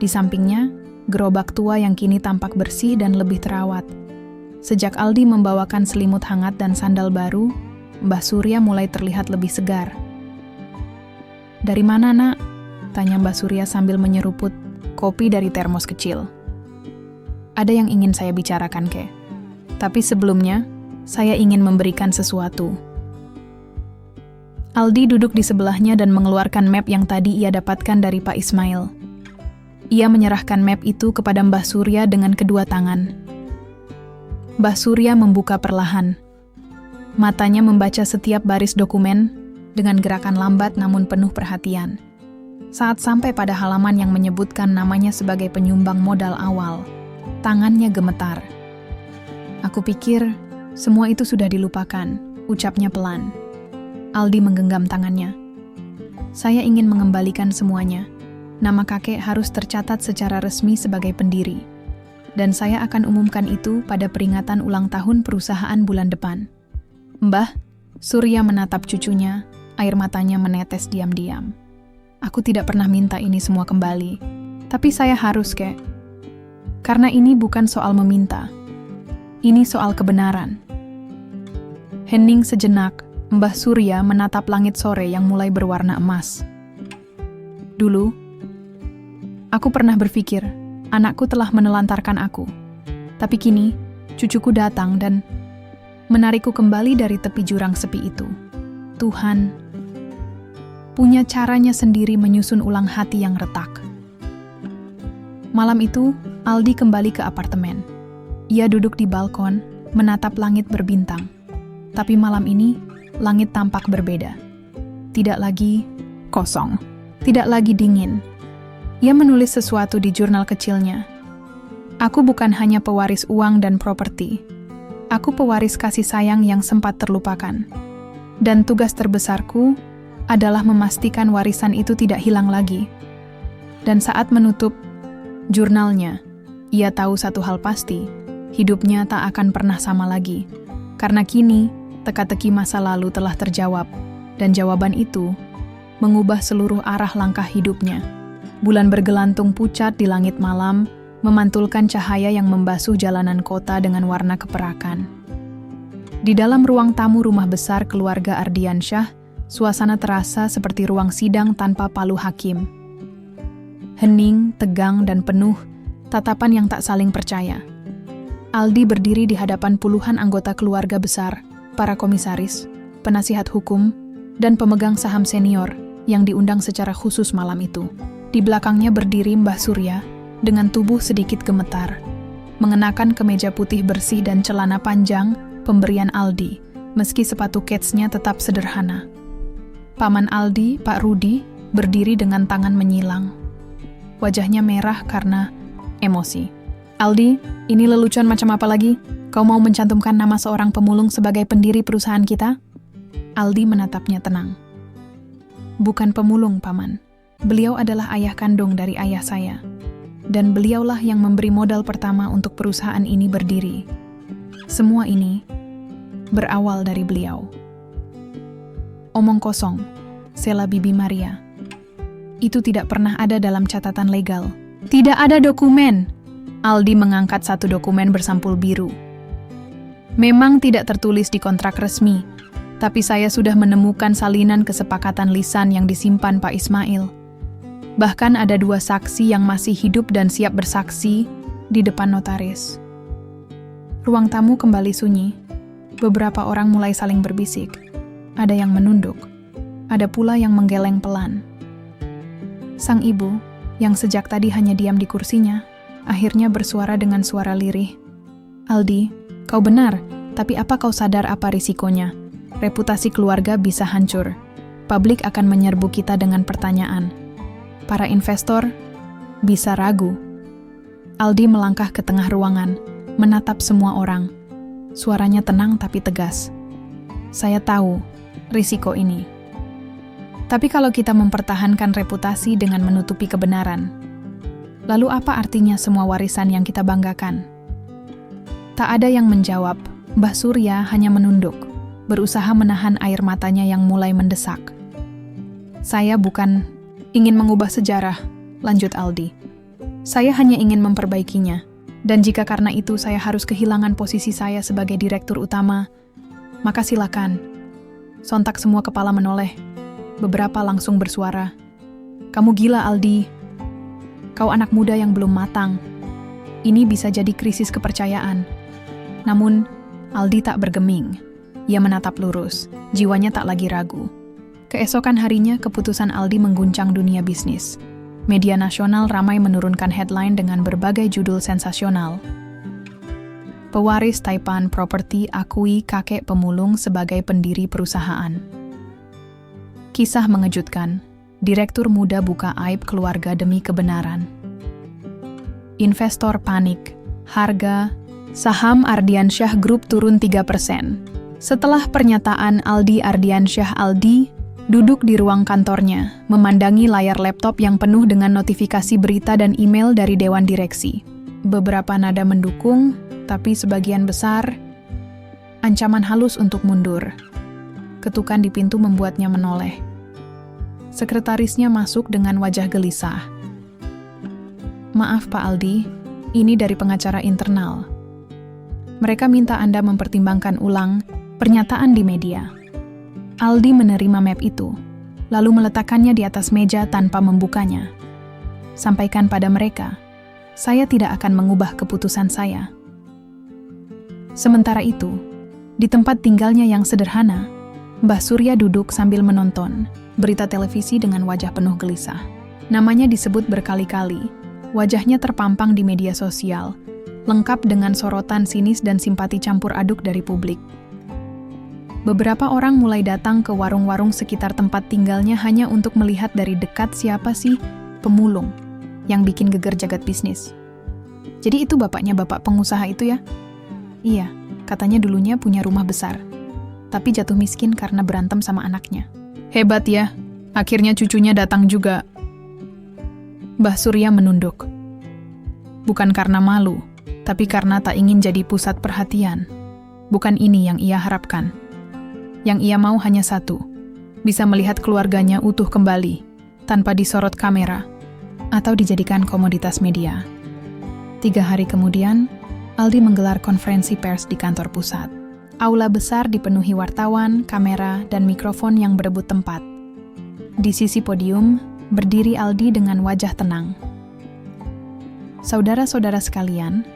Speaker 1: Di sampingnya, gerobak tua yang kini tampak bersih dan lebih terawat. Sejak Aldi membawakan selimut hangat dan sandal baru, Mbah Surya mulai terlihat lebih segar. Dari mana, Nak? Tanya Mbah Surya sambil menyeruput kopi dari termos kecil. Ada yang ingin saya bicarakan, Kek. Tapi sebelumnya, saya ingin memberikan sesuatu. Aldi duduk di sebelahnya dan mengeluarkan map yang tadi ia dapatkan dari Pak Ismail. Ia menyerahkan map itu kepada Mbah Surya dengan kedua tangan. Mbah Surya membuka perlahan. Matanya membaca setiap baris dokumen dengan gerakan lambat namun penuh perhatian. Saat sampai pada halaman yang menyebutkan namanya sebagai penyumbang modal awal, tangannya gemetar. Aku pikir semua itu sudah dilupakan, ucapnya pelan. Aldi menggenggam tangannya. Saya ingin mengembalikan semuanya. Nama kakek harus tercatat secara resmi sebagai pendiri. Dan saya akan umumkan itu pada peringatan ulang tahun perusahaan bulan depan. Mbah, Surya menatap cucunya, air matanya menetes diam-diam. Aku tidak pernah minta ini semua kembali. Tapi saya harus, Kek. Karena ini bukan soal meminta. Ini soal kebenaran. Hening sejenak, Mbah Surya menatap langit sore yang mulai berwarna emas. Dulu, aku pernah berpikir, anakku telah menelantarkan aku. Tapi kini, cucuku datang dan menarikku kembali dari tepi jurang sepi itu. Tuhan punya caranya sendiri menyusun ulang hati yang retak. Malam itu, Aldi kembali ke apartemen. Ia duduk di balkon, menatap langit berbintang. Tapi malam ini, langit tampak berbeda. Tidak lagi kosong, tidak lagi dingin. Ia menulis sesuatu di jurnal kecilnya. Aku bukan hanya pewaris uang dan properti. Aku pewaris kasih sayang yang sempat terlupakan. Dan tugas terbesarku adalah memastikan warisan itu tidak hilang lagi. Dan saat menutup jurnalnya, ia tahu satu hal pasti, hidupnya tak akan pernah sama lagi. Karena kini, Teka-teki masa lalu telah terjawab, dan jawaban itu mengubah seluruh arah langkah hidupnya. Bulan bergelantung pucat di langit malam, memantulkan cahaya yang membasuh jalanan kota dengan warna keperakan. Di dalam ruang tamu rumah besar keluarga Ardiansyah, suasana terasa seperti ruang sidang tanpa palu hakim. Hening, tegang, dan penuh tatapan yang tak saling percaya. Aldi berdiri di hadapan puluhan anggota keluarga besar, para komisaris, penasihat hukum, dan pemegang saham senior yang diundang secara khusus malam itu. Di belakangnya berdiri Mbah Surya dengan tubuh sedikit gemetar, mengenakan kemeja putih bersih dan celana panjang pemberian Aldi, meski sepatu ketsnya tetap sederhana. Paman Aldi, Pak Rudi, berdiri dengan tangan menyilang. Wajahnya merah karena emosi. Aldi, ini lelucon macam apa lagi? Kau mau mencantumkan nama seorang pemulung sebagai pendiri perusahaan kita? Aldi menatapnya tenang. Bukan pemulung, Paman. Beliau adalah ayah kandung dari ayah saya. Dan beliaulah yang memberi modal pertama untuk perusahaan ini berdiri. Semua ini berawal dari beliau. Omong kosong, sela Bibi Maria. Itu tidak pernah ada dalam catatan legal. Tidak ada dokumen. Aldi mengangkat satu dokumen bersampul biru. Memang tidak tertulis di kontrak resmi, tapi saya sudah menemukan salinan kesepakatan lisan yang disimpan Pak Ismail. Bahkan ada 2 saksi yang masih hidup dan siap bersaksi di depan notaris. Ruang tamu kembali sunyi. Beberapa orang mulai saling berbisik. Ada yang menunduk. Ada pula yang menggeleng pelan. Sang ibu, yang sejak tadi hanya diam di kursinya, akhirnya bersuara dengan suara lirih. Aldi, kau benar, tapi apa kau sadar apa risikonya? Reputasi keluarga bisa hancur. Publik akan menyerbu kita dengan pertanyaan. Para investor bisa ragu. Aldi melangkah ke tengah ruangan, menatap semua orang. Suaranya tenang tapi tegas. Saya tahu risiko ini. Tapi kalau kita mempertahankan reputasi dengan menutupi kebenaran, lalu apa artinya semua warisan yang kita banggakan? Tak ada yang menjawab. Mbah Surya hanya menunduk, berusaha menahan air matanya yang mulai mendesak. Saya bukan ingin mengubah sejarah, lanjut Aldi. Saya hanya ingin memperbaikinya. Dan jika karena itu saya harus kehilangan posisi saya sebagai direktur utama, maka silakan. Sontak semua kepala menoleh. Beberapa langsung bersuara. Kamu gila, Aldi. Kau anak muda yang belum matang. Ini bisa jadi krisis kepercayaan. Namun, Aldi tak bergeming. Ia menatap lurus, jiwanya tak lagi ragu. Keesokan harinya, keputusan Aldi mengguncang dunia bisnis. Media nasional ramai menurunkan headline dengan berbagai judul sensasional. Pewaris Taipan Property akui kakek pemulung sebagai pendiri perusahaan. Kisah mengejutkan. Direktur muda buka aib keluarga demi kebenaran. Investor panik. Harga saham Ardiansyah Group turun 3%. Setelah pernyataan Aldi Ardiansyah, Aldi duduk di ruang kantornya, memandangi layar laptop yang penuh dengan notifikasi berita dan email dari Dewan Direksi. Beberapa nada mendukung, tapi sebagian besar ancaman halus untuk mundur. Ketukan di pintu membuatnya menoleh. Sekretarisnya masuk dengan wajah gelisah. Maaf Pak Aldi, ini dari pengacara internal. Mereka minta Anda mempertimbangkan ulang pernyataan di media. Aldi menerima map itu, lalu meletakkannya di atas meja tanpa membukanya. Sampaikan pada mereka, saya tidak akan mengubah keputusan saya. Sementara itu, di tempat tinggalnya yang sederhana, Mbah Surya duduk sambil menonton berita televisi dengan wajah penuh gelisah. Namanya disebut berkali-kali, wajahnya terpampang di media sosial, lengkap dengan sorotan sinis dan simpati campur aduk dari publik. Beberapa orang mulai datang ke warung-warung sekitar tempat tinggalnya hanya untuk melihat dari dekat siapa sih pemulung yang bikin geger jagat bisnis. Jadi itu bapaknya bapak pengusaha itu ya? Iya, katanya dulunya punya rumah besar, tapi jatuh miskin karena berantem sama anaknya. Hebat ya, akhirnya cucunya datang juga. Mbah Surya menunduk. Bukan karena malu, tapi karena tak ingin jadi pusat perhatian. Bukan ini yang ia harapkan. Yang ia mau hanya satu, bisa melihat keluarganya utuh kembali, tanpa disorot kamera, atau dijadikan komoditas media. 3 hari kemudian, Aldi menggelar konferensi pers di kantor pusat. Aula besar dipenuhi wartawan, kamera, dan mikrofon yang berebut tempat. Di sisi podium, berdiri Aldi dengan wajah tenang. Saudara-saudara sekalian,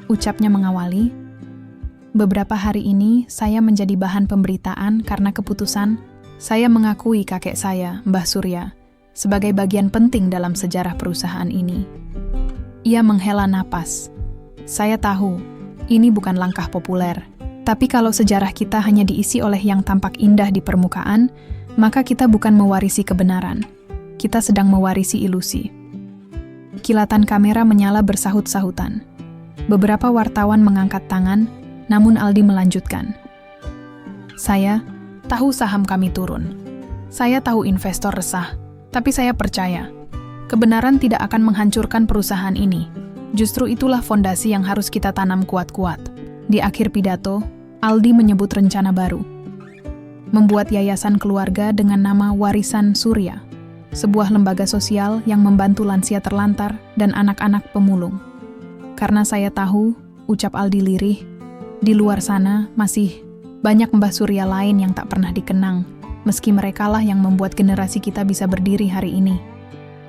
Speaker 1: ucapnya mengawali, beberapa hari ini saya menjadi bahan pemberitaan karena keputusan saya mengakui kakek saya, Mbah Surya, sebagai bagian penting dalam sejarah perusahaan ini. Ia menghela napas. Saya tahu, ini bukan langkah populer, tapi kalau sejarah kita hanya diisi oleh yang tampak indah di permukaan, maka kita bukan mewarisi kebenaran. Kita sedang mewarisi ilusi. Kilatan kamera menyala bersahut-sahutan. Beberapa wartawan mengangkat tangan, namun Aldi melanjutkan. Saya tahu saham kami turun. Saya tahu investor resah, tapi saya percaya, kebenaran tidak akan menghancurkan perusahaan ini. Justru itulah fondasi yang harus kita tanam kuat-kuat. Di akhir pidato, Aldi menyebut rencana baru. Membuat yayasan keluarga dengan nama Warisan Surya, sebuah lembaga sosial yang membantu lansia terlantar dan anak-anak pemulung. Karena saya tahu, ucap Aldi lirih, di luar sana masih banyak Mbah Surya lain yang tak pernah dikenang, meski merekalah yang membuat generasi kita bisa berdiri hari ini.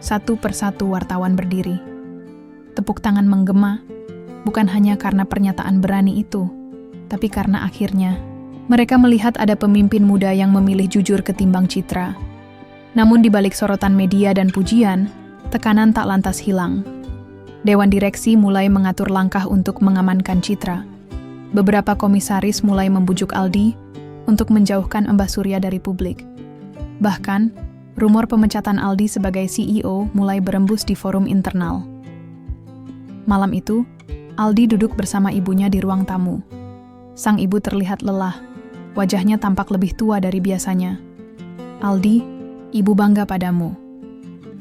Speaker 1: Satu persatu wartawan berdiri. Tepuk tangan menggema, bukan hanya karena pernyataan berani itu, tapi karena akhirnya mereka melihat ada pemimpin muda yang memilih jujur ketimbang citra. Namun di balik sorotan media dan pujian, tekanan tak lantas hilang. Dewan direksi mulai mengatur langkah untuk mengamankan citra. Beberapa komisaris mulai membujuk Aldi untuk menjauhkan Mbah Surya dari publik. Bahkan, rumor pemecatan Aldi sebagai CEO mulai berembus di forum internal. Malam itu, Aldi duduk bersama ibunya di ruang tamu. Sang ibu terlihat lelah, wajahnya tampak lebih tua dari biasanya. Aldi, ibu bangga padamu.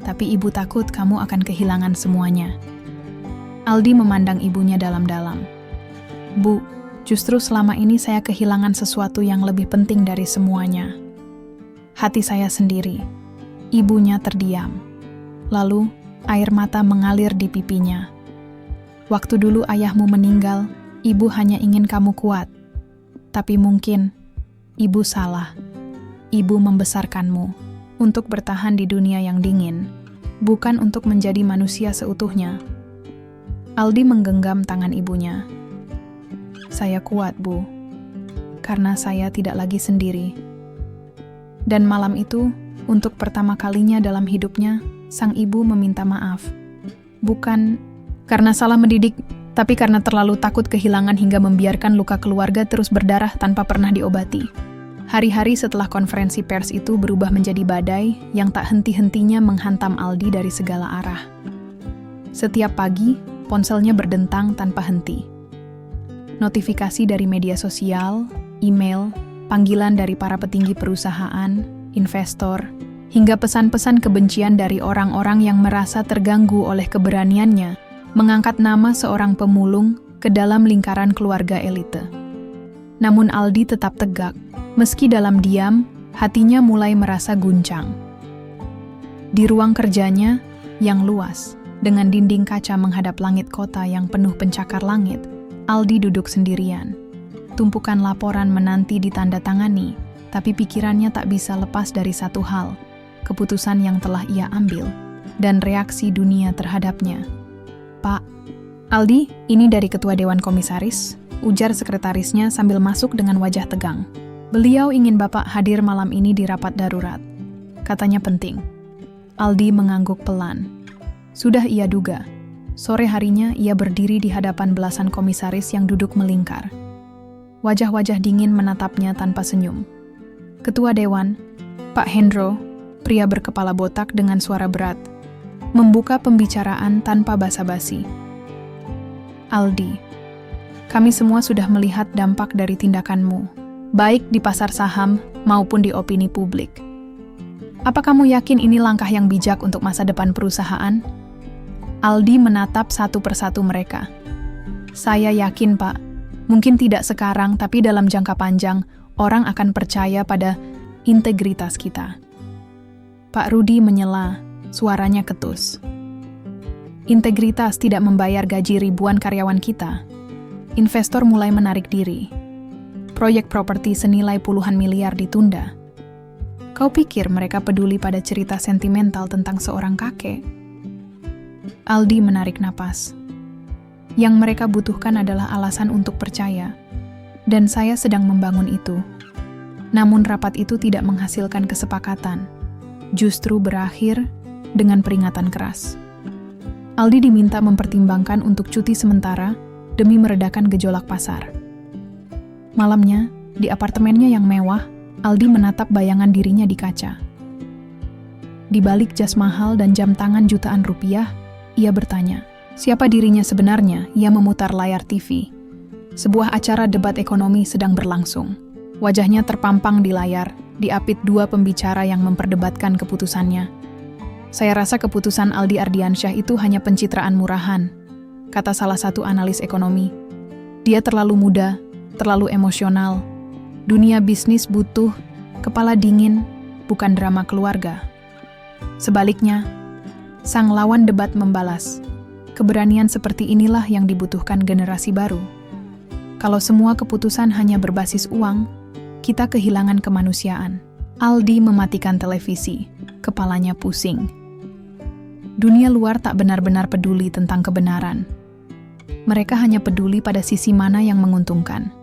Speaker 1: Tapi ibu takut kamu akan kehilangan semuanya. Aldi memandang ibunya dalam-dalam. Bu, justru selama ini saya kehilangan sesuatu yang lebih penting dari semuanya. Hati saya sendiri. Ibunya terdiam. Lalu, air mata mengalir di pipinya. Waktu dulu ayahmu meninggal, ibu hanya ingin kamu kuat. Tapi mungkin, ibu salah. Ibu membesarkanmu untuk bertahan di dunia yang dingin, bukan untuk menjadi manusia seutuhnya. Aldi menggenggam tangan ibunya. Saya kuat, Bu, karena saya tidak lagi sendiri. Dan malam itu, untuk pertama kalinya dalam hidupnya, sang ibu meminta maaf. Bukan karena salah mendidik, tapi karena terlalu takut kehilangan hingga membiarkan luka keluarga terus berdarah tanpa pernah diobati. Hari-hari setelah konferensi pers itu berubah menjadi badai yang tak henti-hentinya menghantam Aldi dari segala arah. Setiap pagi, ponselnya berdentang tanpa henti. Notifikasi dari media sosial, email, panggilan dari para petinggi perusahaan, investor, hingga pesan-pesan kebencian dari orang-orang yang merasa terganggu oleh keberaniannya mengangkat nama seorang pemulung ke dalam lingkaran keluarga elite. Namun Aldi tetap tegak, meski dalam diam, hatinya mulai merasa guncang. Di ruang kerjanya, yang luas, dengan dinding kaca menghadap langit kota yang penuh pencakar langit, Aldi duduk sendirian. Tumpukan laporan menanti ditandatangani, tapi pikirannya tak bisa lepas dari satu hal, keputusan yang telah ia ambil, dan reaksi dunia terhadapnya. Pak, Aldi, ini dari Ketua Dewan Komisaris, ujar sekretarisnya sambil masuk dengan wajah tegang. Beliau ingin Bapak hadir malam ini di rapat darurat. Katanya penting. Aldi mengangguk pelan. Sudah ia duga. Sore harinya ia berdiri di hadapan belasan komisaris yang duduk melingkar. Wajah-wajah dingin menatapnya tanpa senyum. Ketua Dewan, Pak Hendro, pria berkepala botak dengan suara berat, membuka pembicaraan tanpa basa-basi. Aldi, kami semua sudah melihat dampak dari tindakanmu, baik di pasar saham maupun di opini publik. Apa kamu yakin ini langkah yang bijak untuk masa depan perusahaan? Aldi menatap satu persatu mereka. Saya yakin, Pak. Mungkin tidak sekarang, tapi dalam jangka panjang, orang akan percaya pada integritas kita. Pak Rudi menyela, suaranya ketus. Integritas tidak membayar gaji ribuan karyawan kita. Investor mulai menarik diri. Proyek properti senilai puluhan miliar ditunda. Kau pikir mereka peduli pada cerita sentimental tentang seorang kakek? Aldi menarik napas. Yang mereka butuhkan adalah alasan untuk percaya. Dan saya sedang membangun itu. Namun rapat itu tidak menghasilkan kesepakatan. Justru berakhir dengan peringatan keras. Aldi diminta mempertimbangkan untuk cuti sementara demi meredakan gejolak pasar. Malamnya, di apartemennya yang mewah, Aldi menatap bayangan dirinya di kaca. Di balik jas mahal dan jam tangan jutaan rupiah, ia bertanya, siapa dirinya sebenarnya? Ia memutar layar TV. Sebuah acara debat ekonomi sedang berlangsung. Wajahnya terpampang di layar, diapit dua pembicara yang memperdebatkan keputusannya. Saya rasa keputusan Aldi Ardiansyah itu hanya pencitraan murahan, kata salah satu analis ekonomi. Dia terlalu muda, terlalu emosional. Dunia bisnis butuh kepala dingin, bukan drama keluarga. Sebaliknya, sang lawan debat membalas, keberanian seperti inilah yang dibutuhkan generasi baru. Kalau semua keputusan hanya berbasis uang, kita kehilangan kemanusiaan. Aldi mematikan televisi, kepalanya pusing. Dunia luar tak benar-benar peduli tentang kebenaran. Mereka hanya peduli pada sisi mana yang menguntungkan.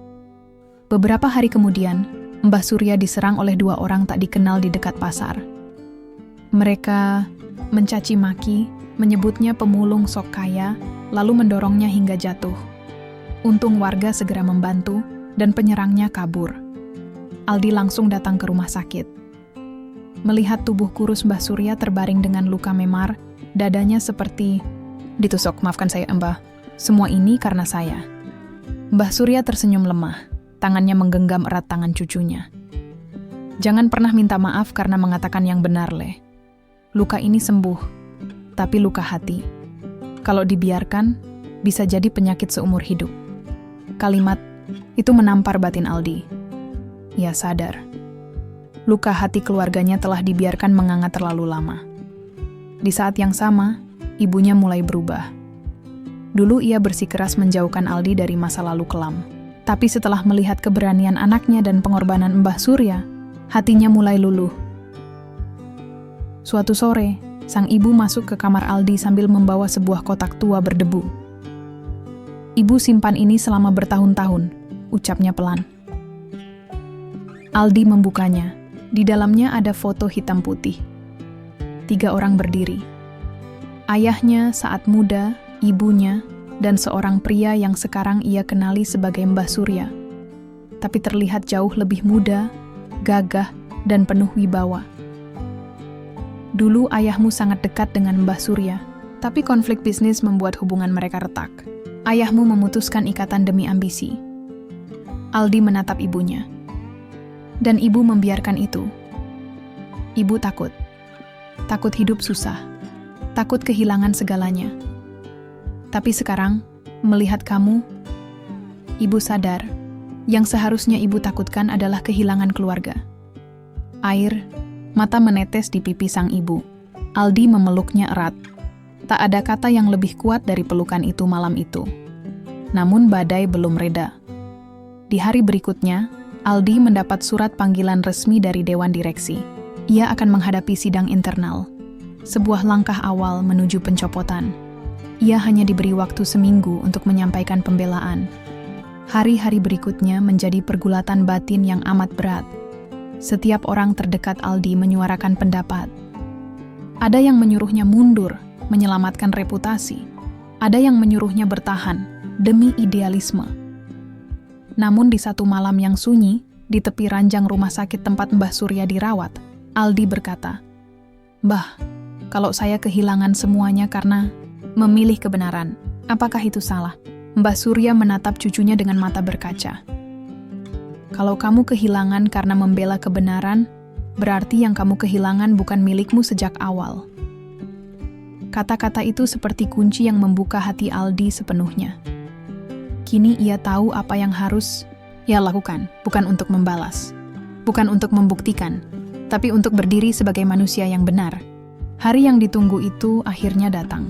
Speaker 1: Beberapa hari kemudian, Mbah Surya diserang oleh dua orang tak dikenal di dekat pasar. Mereka mencaci maki, menyebutnya pemulung sok kaya, lalu mendorongnya hingga jatuh. Untung warga segera membantu dan penyerangnya kabur. Aldi langsung datang ke rumah sakit. Melihat tubuh kurus Mbah Surya terbaring dengan luka memar, dadanya seperti ditusuk. Maafkan saya, Mbah. Semua ini karena saya. Mbah Surya tersenyum lemah. Tangannya menggenggam erat tangan cucunya. Jangan pernah minta maaf karena mengatakan yang benar, Le. Luka ini sembuh, tapi luka hati, kalau dibiarkan, bisa jadi penyakit seumur hidup. Kalimat itu menampar batin Aldi. Ia sadar. Luka hati keluarganya telah dibiarkan menganga terlalu lama. Di saat yang sama, ibunya mulai berubah. Dulu ia bersikeras menjauhkan Aldi dari masa lalu kelam. Tapi setelah melihat keberanian anaknya dan pengorbanan Mbah Surya, hatinya mulai luluh. Suatu sore, sang ibu masuk ke kamar Aldi sambil membawa sebuah kotak tua berdebu. Ibu simpan ini selama bertahun-tahun, ucapnya pelan. Aldi membukanya. Di dalamnya ada foto hitam putih. 3 orang berdiri. Ayahnya saat muda, ibunya, dan seorang pria yang sekarang ia kenali sebagai Mbah Surya. Tapi terlihat jauh lebih muda, gagah, dan penuh wibawa. Dulu ayahmu sangat dekat dengan Mbah Surya, tapi konflik bisnis membuat hubungan mereka retak. Ayahmu memutuskan ikatan demi ambisi. Aldi menatap ibunya. Dan ibu membiarkan itu. Ibu takut. Takut hidup susah. Takut kehilangan segalanya. Tapi sekarang, melihat kamu, ibu sadar, yang seharusnya ibu takutkan adalah kehilangan keluarga. Air, mata menetes di pipi sang ibu. Aldi memeluknya erat. Tak ada kata yang lebih kuat dari pelukan itu malam itu. Namun badai belum reda. Di hari berikutnya, Aldi mendapat surat panggilan resmi dari Dewan Direksi. Ia akan menghadapi sidang internal. Sebuah langkah awal menuju pencopotan. Ia hanya diberi waktu seminggu untuk menyampaikan pembelaan. Hari-hari berikutnya menjadi pergulatan batin yang amat berat. Setiap orang terdekat Aldi menyuarakan pendapat. Ada yang menyuruhnya mundur, menyelamatkan reputasi. Ada yang menyuruhnya bertahan demi idealisme. Namun di satu malam yang sunyi, di tepi ranjang rumah sakit tempat Mbah Surya dirawat, Aldi berkata, "Mbah, kalau saya kehilangan semuanya karena memilih kebenaran, apakah itu salah?" Mbah Surya menatap cucunya dengan mata berkaca. "Kalau kamu kehilangan karena membela kebenaran, berarti yang kamu kehilangan bukan milikmu sejak awal." Kata-kata itu seperti kunci yang membuka hati Aldi sepenuhnya. Kini ia tahu apa yang harus Ya lakukan, bukan untuk membalas. Bukan untuk membuktikan, tapi untuk berdiri sebagai manusia yang benar. Hari yang ditunggu itu akhirnya datang.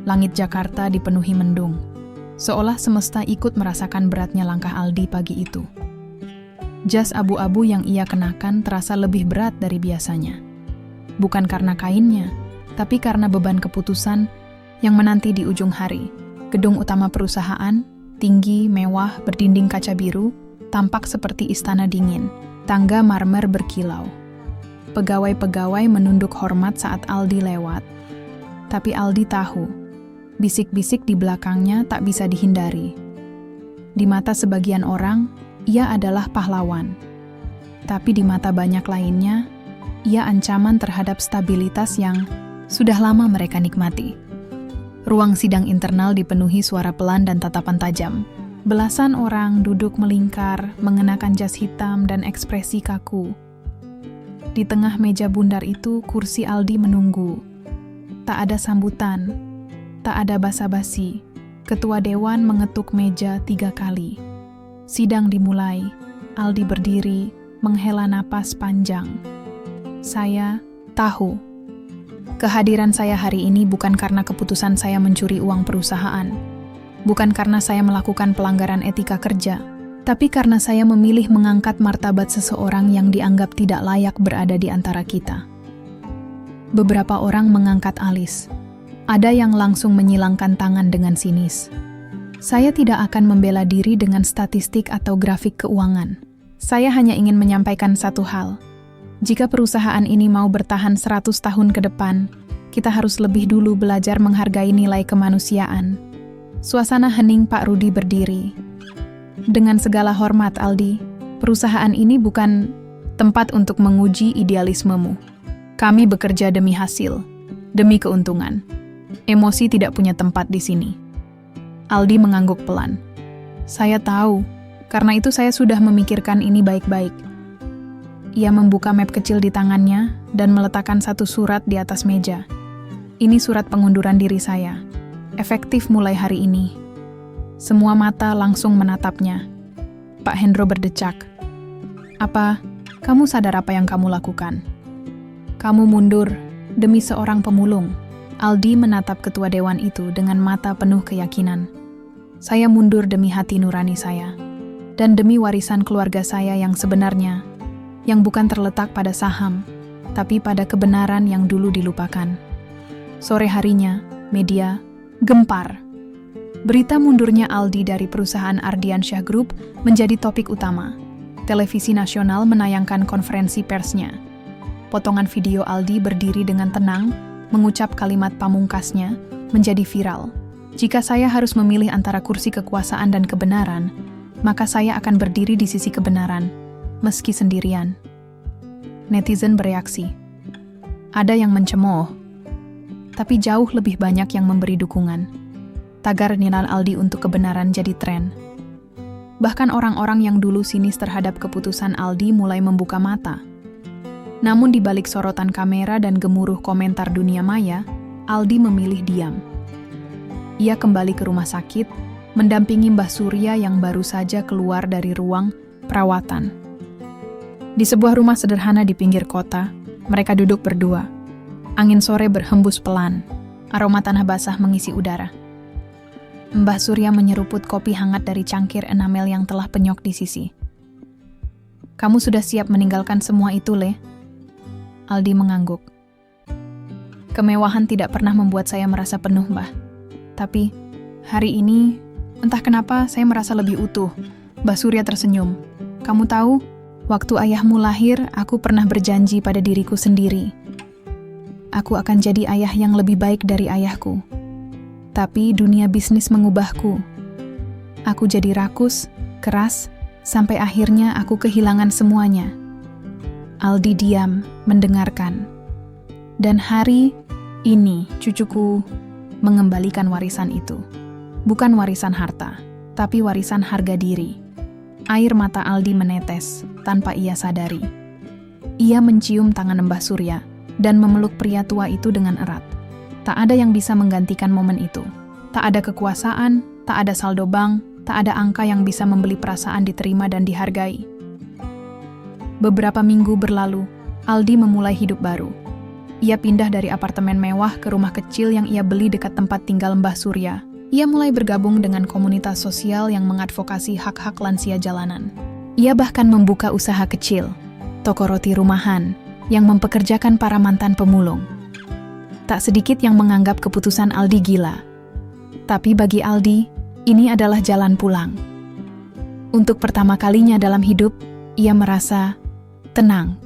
Speaker 1: Langit Jakarta dipenuhi mendung, seolah semesta ikut merasakan beratnya langkah Aldi pagi itu. Jas abu-abu yang ia kenakan terasa lebih berat dari biasanya. Bukan karena kainnya, tapi karena beban keputusan yang menanti di ujung hari. Gedung utama perusahaan, tinggi, mewah, berdinding kaca biru, tampak seperti istana dingin. Tangga marmer berkilau. Pegawai-pegawai menunduk hormat saat Aldi lewat. Tapi Aldi tahu, bisik-bisik di belakangnya tak bisa dihindari. Di mata sebagian orang, ia adalah pahlawan. Tapi di mata banyak lainnya, ia ancaman terhadap stabilitas yang sudah lama mereka nikmati. Ruang sidang internal dipenuhi suara pelan dan tatapan tajam. Belasan orang duduk melingkar, mengenakan jas hitam dan ekspresi kaku. Di tengah meja bundar itu, kursi Aldi menunggu. Tak ada sambutan, tak ada basa-basi. Ketua Dewan mengetuk meja 3 kali. Sidang dimulai. Aldi berdiri, menghela napas panjang. Saya tahu. Kehadiran saya hari ini bukan karena keputusan saya mencuri uang perusahaan. Bukan karena saya melakukan pelanggaran etika kerja, tapi karena saya memilih mengangkat martabat seseorang yang dianggap tidak layak berada di antara kita. Beberapa orang mengangkat alis. Ada yang langsung menyilangkan tangan dengan sinis. Saya tidak akan membela diri dengan statistik atau grafik keuangan. Saya hanya ingin menyampaikan satu hal. Jika perusahaan ini mau bertahan 100 tahun ke depan, kita harus lebih dulu belajar menghargai nilai kemanusiaan. Suasana hening Pak Rudi berdiri. Dengan segala hormat Aldi, perusahaan ini bukan tempat untuk menguji idealismemu. Kami bekerja demi hasil, demi keuntungan. Emosi tidak punya tempat di sini. Aldi mengangguk pelan. Saya tahu, karena itu saya sudah memikirkan ini baik-baik. Ia membuka map kecil di tangannya dan meletakkan satu surat di atas meja. Ini surat pengunduran diri saya. Efektif mulai hari ini. Semua mata langsung menatapnya. Pak Hendro berdecak. Apa, kamu sadar apa yang kamu lakukan? Kamu mundur demi seorang pemulung. Aldi menatap ketua dewan itu dengan mata penuh keyakinan. Saya mundur demi hati nurani saya. Dan demi warisan keluarga saya yang sebenarnya, yang bukan terletak pada saham, tapi pada kebenaran yang dulu dilupakan. Sore harinya, media gempar. Berita mundurnya Aldi dari perusahaan Ardiansyah Group menjadi topik utama. Televisi nasional menayangkan konferensi persnya. Potongan video Aldi berdiri dengan tenang, mengucap kalimat pamungkasnya, menjadi viral. Jika saya harus memilih antara kursi kekuasaan dan kebenaran, maka saya akan berdiri di sisi kebenaran, meski sendirian. Netizen bereaksi. Ada yang mencemooh, tapi jauh lebih banyak yang memberi dukungan. Tagar Nilan Aldi untuk kebenaran jadi tren. Bahkan orang-orang yang dulu sinis terhadap keputusan Aldi mulai membuka mata. Namun di balik sorotan kamera dan gemuruh komentar dunia maya, Aldi memilih diam. Ia kembali ke rumah sakit, mendampingi Mbah Surya yang baru saja keluar dari ruang perawatan. Di sebuah rumah sederhana di pinggir kota, mereka duduk berdua. Angin sore berhembus pelan, aroma tanah basah mengisi udara. Mbah Surya menyeruput kopi hangat dari cangkir enamel yang telah penyok di sisi. Kamu sudah siap meninggalkan semua itu, Le? Aldi mengangguk. Kemewahan tidak pernah membuat saya merasa penuh, Mbah. Tapi, hari ini, entah kenapa saya merasa lebih utuh. Mbah Surya tersenyum. Kamu tahu, waktu ayahmu lahir, aku pernah berjanji pada diriku sendiri. Aku akan jadi ayah yang lebih baik dari ayahku. Tapi dunia bisnis mengubahku. Aku jadi rakus, keras, sampai akhirnya aku kehilangan semuanya. Aldi diam, mendengarkan. Dan hari ini cucuku mengembalikan warisan itu. Bukan warisan harta, tapi warisan harga diri. Air mata Aldi menetes, tanpa ia sadari. Ia mencium tangan Mbah Surya, dan memeluk pria tua itu dengan erat. Tak ada yang bisa menggantikan momen itu. Tak ada kekuasaan, tak ada saldo bank, Tak ada angka yang bisa membeli perasaan diterima dan dihargai. Beberapa minggu berlalu, Aldi memulai hidup baru. Ia pindah dari apartemen mewah ke rumah kecil yang ia beli dekat tempat tinggal Mbah Surya. Ia mulai bergabung dengan komunitas sosial yang mengadvokasi hak-hak lansia jalanan. Ia bahkan membuka usaha kecil, toko roti rumahan, yang mempekerjakan para mantan pemulung. Tak sedikit yang menganggap keputusan Aldi gila. Tapi bagi Aldi, ini adalah jalan pulang. Untuk pertama kalinya dalam hidup, ia merasa tenang.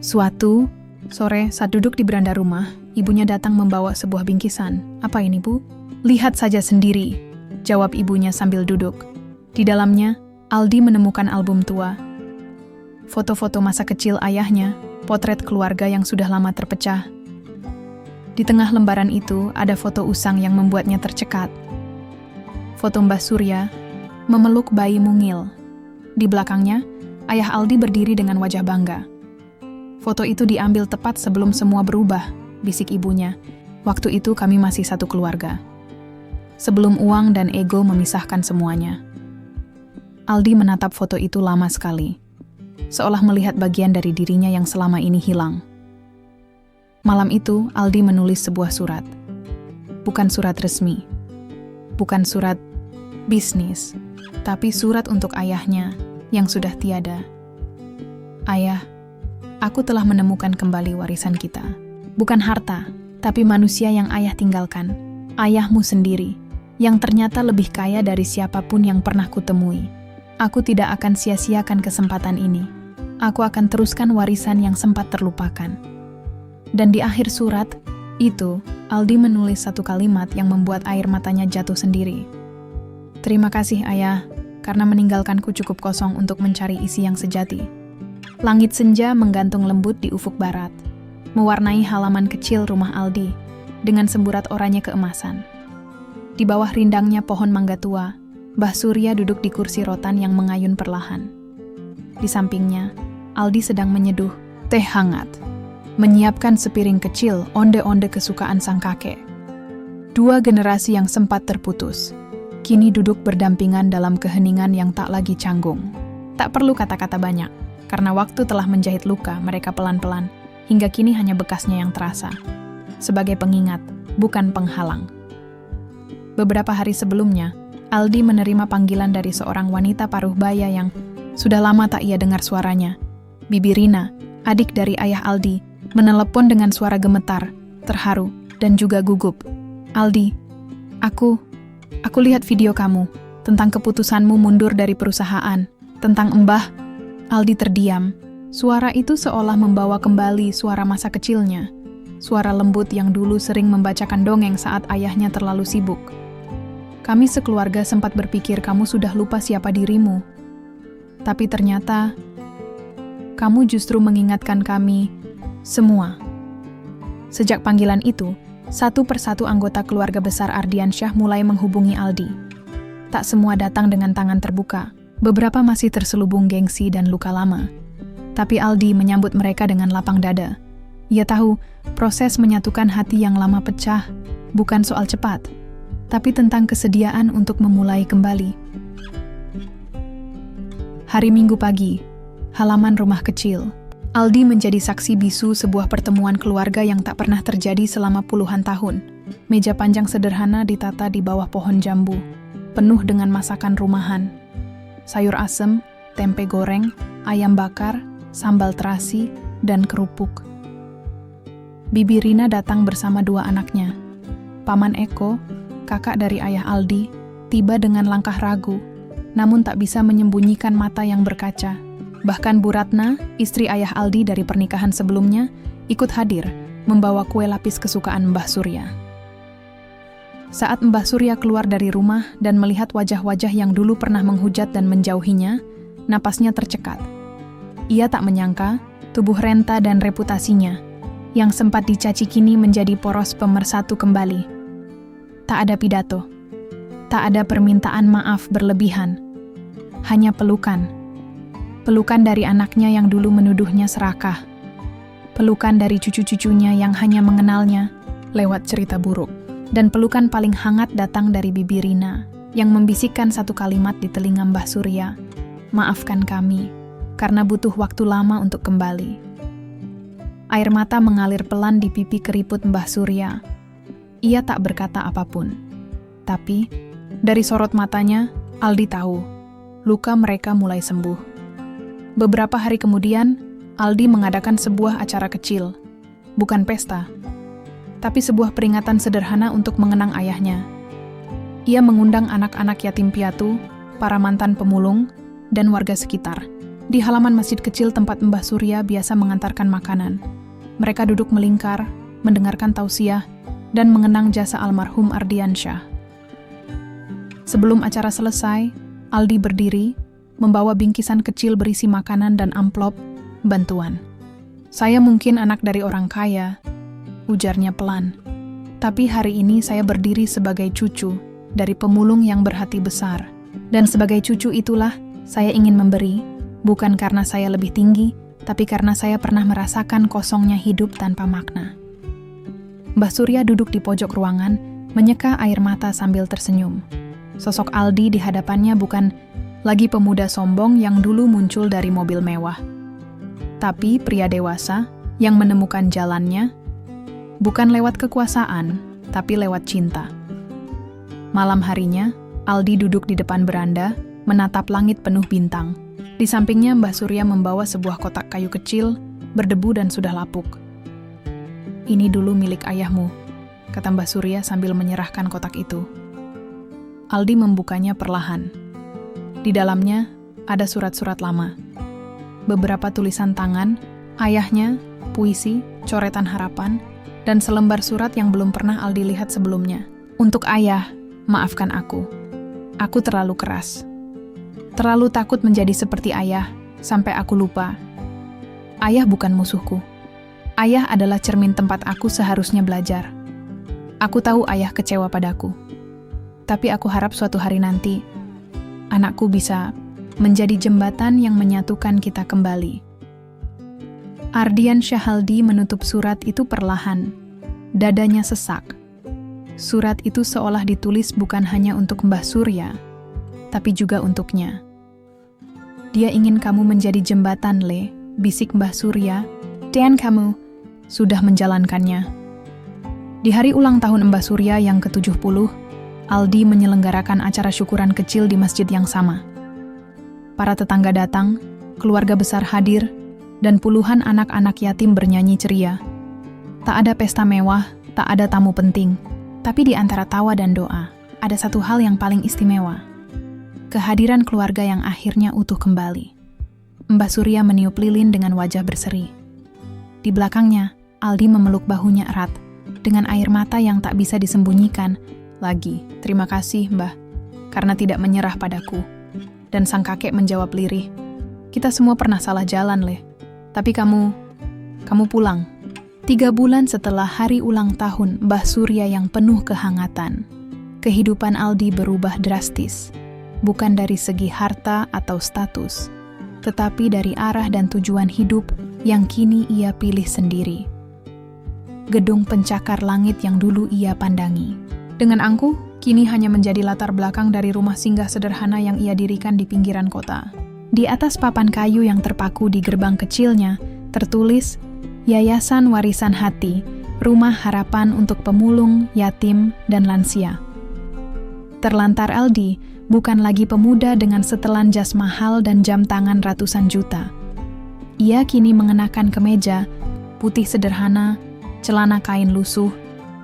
Speaker 1: Suatu sore, saat duduk di beranda rumah, ibunya datang membawa sebuah bingkisan. "Apa ini, Bu?" "Lihat saja sendiri," jawab ibunya sambil duduk. Di dalamnya, Aldi menemukan album tua. Foto-foto masa kecil ayahnya, potret keluarga yang sudah lama terpecah. Di tengah lembaran itu, ada foto usang yang membuatnya tercekat. Foto Mbah Surya memeluk bayi mungil. Di belakangnya, ayah Aldi berdiri dengan wajah bangga. "Foto itu diambil tepat sebelum semua berubah," bisik ibunya. "Waktu itu kami masih satu keluarga. Sebelum uang dan ego memisahkan semuanya." Aldi menatap foto itu lama sekali, seolah melihat bagian dari dirinya yang selama ini hilang. Malam itu, Aldi menulis sebuah surat. Bukan surat resmi, bukan surat bisnis, tapi surat untuk ayahnya yang sudah tiada. "Ayah, aku telah menemukan kembali warisan kita. Bukan harta, tapi manusia yang ayah tinggalkan. Ayahmu sendiri, yang ternyata lebih kaya dari siapapun yang pernah kutemui. Aku tidak akan sia-siakan kesempatan ini. Aku akan teruskan warisan yang sempat terlupakan." Dan di akhir surat itu, Aldi menulis satu kalimat yang membuat air matanya jatuh sendiri. "Terima kasih, Ayah, karena meninggalkanku cukup kosong untuk mencari isi yang sejati." Langit senja menggantung lembut di ufuk barat, mewarnai halaman kecil rumah Aldi dengan semburat oranye keemasan. Di bawah rindangnya pohon mangga tua, Mbah Surya duduk di kursi rotan yang mengayun perlahan. Di sampingnya, Aldi sedang menyeduh teh hangat, menyiapkan sepiring kecil onde-onde kesukaan sang kakek. Dua generasi yang sempat terputus, kini duduk berdampingan dalam keheningan yang tak lagi canggung. Tak perlu kata-kata banyak, karena waktu telah menjahit luka mereka pelan-pelan, hingga kini hanya bekasnya yang terasa. Sebagai pengingat, bukan penghalang. Beberapa hari sebelumnya, Aldi menerima panggilan dari seorang wanita paruh baya yang sudah lama tak ia dengar suaranya. Bibi Rina, adik dari ayah Aldi, menelepon dengan suara gemetar, terharu, dan juga gugup. "Aldi, aku lihat video kamu, tentang keputusanmu mundur dari perusahaan, tentang Mbah." Aldi terdiam. Suara itu seolah membawa kembali suara masa kecilnya. Suara lembut yang dulu sering membacakan dongeng saat ayahnya terlalu sibuk. "Kami sekeluarga sempat berpikir kamu sudah lupa siapa dirimu. Tapi ternyata, kamu justru mengingatkan kami semua." Sejak panggilan itu, satu persatu anggota keluarga besar Ardiansyah mulai menghubungi Aldi. Tak semua datang dengan tangan terbuka. Beberapa masih terselubung gengsi dan luka lama. Tapi Aldi menyambut mereka dengan lapang dada. Ia tahu, proses menyatukan hati yang lama pecah bukan soal cepat, tapi tentang kesediaan untuk memulai kembali. Hari Minggu pagi, halaman rumah kecil. Aldi menjadi saksi bisu sebuah pertemuan keluarga yang tak pernah terjadi selama puluhan tahun. Meja panjang sederhana ditata di bawah pohon jambu, penuh dengan masakan rumahan. Sayur asem, tempe goreng, ayam bakar, sambal terasi, dan kerupuk. Bibi Rina datang bersama dua anaknya. Paman Eko, kakak dari ayah Aldi, tiba dengan langkah ragu, namun tak bisa menyembunyikan mata yang berkaca. Bahkan Bu Ratna, istri ayah Aldi dari pernikahan sebelumnya, ikut hadir, membawa kue lapis kesukaan Mbah Surya. Saat Mbah Surya keluar dari rumah dan melihat wajah-wajah yang dulu pernah menghujat dan menjauhinya, napasnya tercekat. Ia tak menyangka, tubuh renta dan reputasinya, yang sempat dicaci kini menjadi poros pemersatu kembali. Tak ada pidato, tak ada permintaan maaf berlebihan, hanya pelukan. Pelukan dari anaknya yang dulu menuduhnya serakah. Pelukan dari cucu-cucunya yang hanya mengenalnya lewat cerita buruk. Dan pelukan paling hangat datang dari Bibi Rina, yang membisikkan satu kalimat di telinga Mbah Surya, "Maafkan kami, karena butuh waktu lama untuk kembali." Air mata mengalir pelan di pipi keriput Mbah Surya. Ia tak berkata apapun. Tapi, dari sorot matanya, Aldi tahu, luka mereka mulai sembuh. Beberapa hari kemudian, Aldi mengadakan sebuah acara kecil. Bukan pesta, tapi sebuah peringatan sederhana untuk mengenang ayahnya. Ia mengundang anak-anak yatim piatu, para mantan pemulung, dan warga sekitar. Di halaman masjid kecil tempat Mbah Surya biasa mengantarkan makanan. Mereka duduk melingkar, mendengarkan tausiah, dan mengenang jasa almarhum Ardiansyah. Sebelum acara selesai, Aldi berdiri, membawa bingkisan kecil berisi makanan dan amplop bantuan. "Saya mungkin anak dari orang kaya," ujarnya pelan. "Tapi hari ini saya berdiri sebagai cucu dari pemulung yang berhati besar. Dan sebagai cucu itulah saya ingin memberi, bukan karena saya lebih tinggi, tapi karena saya pernah merasakan kosongnya hidup tanpa makna." Mbah Surya duduk di pojok ruangan, menyeka air mata sambil tersenyum. Sosok Aldi di hadapannya bukan lagi pemuda sombong yang dulu muncul dari mobil mewah, tapi pria dewasa yang menemukan jalannya, bukan lewat kekuasaan, tapi lewat cinta. Malam harinya, Aldi duduk di depan beranda, menatap langit penuh bintang. Di sampingnya Mbah Surya membawa sebuah kotak kayu kecil, berdebu dan sudah lapuk. "Ini dulu milik ayahmu," kata Mbah Surya sambil menyerahkan kotak itu. Aldi membukanya perlahan. Di dalamnya ada surat-surat lama. Beberapa tulisan tangan, ayahnya, puisi, coretan harapan, dan selembar surat yang belum pernah Aldi lihat sebelumnya. "Untuk ayah, maafkan aku. Aku terlalu keras. Terlalu takut menjadi seperti ayah, sampai aku lupa. Ayah bukan musuhku. Ayah adalah cermin tempat aku seharusnya belajar. Aku tahu ayah kecewa padaku. Tapi aku harap suatu hari nanti, anakku bisa menjadi jembatan yang menyatukan kita kembali." Ardiansyah Aldi menutup surat itu perlahan. Dadanya sesak. Surat itu seolah ditulis bukan hanya untuk Mbah Surya, tapi juga untuknya. "Dia ingin kamu menjadi jembatan, Le," bisik Mbah Surya, "dan kamu sudah menjalankannya." Di hari ulang tahun Mbah Surya yang ke-70, Aldi menyelenggarakan acara syukuran kecil di masjid yang sama. Para tetangga datang, keluarga besar hadir, dan puluhan anak-anak yatim bernyanyi ceria. Tak ada pesta mewah, tak ada tamu penting, tapi di antara tawa dan doa, ada satu hal yang paling istimewa. Kehadiran keluarga yang akhirnya utuh kembali. Mbah Surya meniup lilin dengan wajah berseri. Di belakangnya, Aldi memeluk bahunya erat, dengan air mata yang tak bisa disembunyikan. Lagi, "Terima kasih, Mbah, karena tidak menyerah padaku." Dan sang kakek menjawab lirih, "Kita semua pernah salah jalan, Le. Tapi kamu pulang." 3 bulan setelah hari ulang tahun Mbah Surya yang penuh kehangatan, kehidupan Aldi berubah drastis. Bukan dari segi harta atau status, tetapi dari arah dan tujuan hidup yang kini ia pilih sendiri. Gedung pencakar langit yang dulu ia pandangi, dengan angkuh, kini hanya menjadi latar belakang dari rumah singgah sederhana yang ia dirikan di pinggiran kota. Di atas papan kayu yang terpaku di gerbang kecilnya, tertulis, "Yayasan Warisan Hati, Rumah Harapan untuk Pemulung, Yatim, dan Lansia." Terlantar Aldi bukan lagi pemuda dengan setelan jas mahal dan jam tangan ratusan juta. Ia kini mengenakan kemeja, putih sederhana, celana kain lusuh,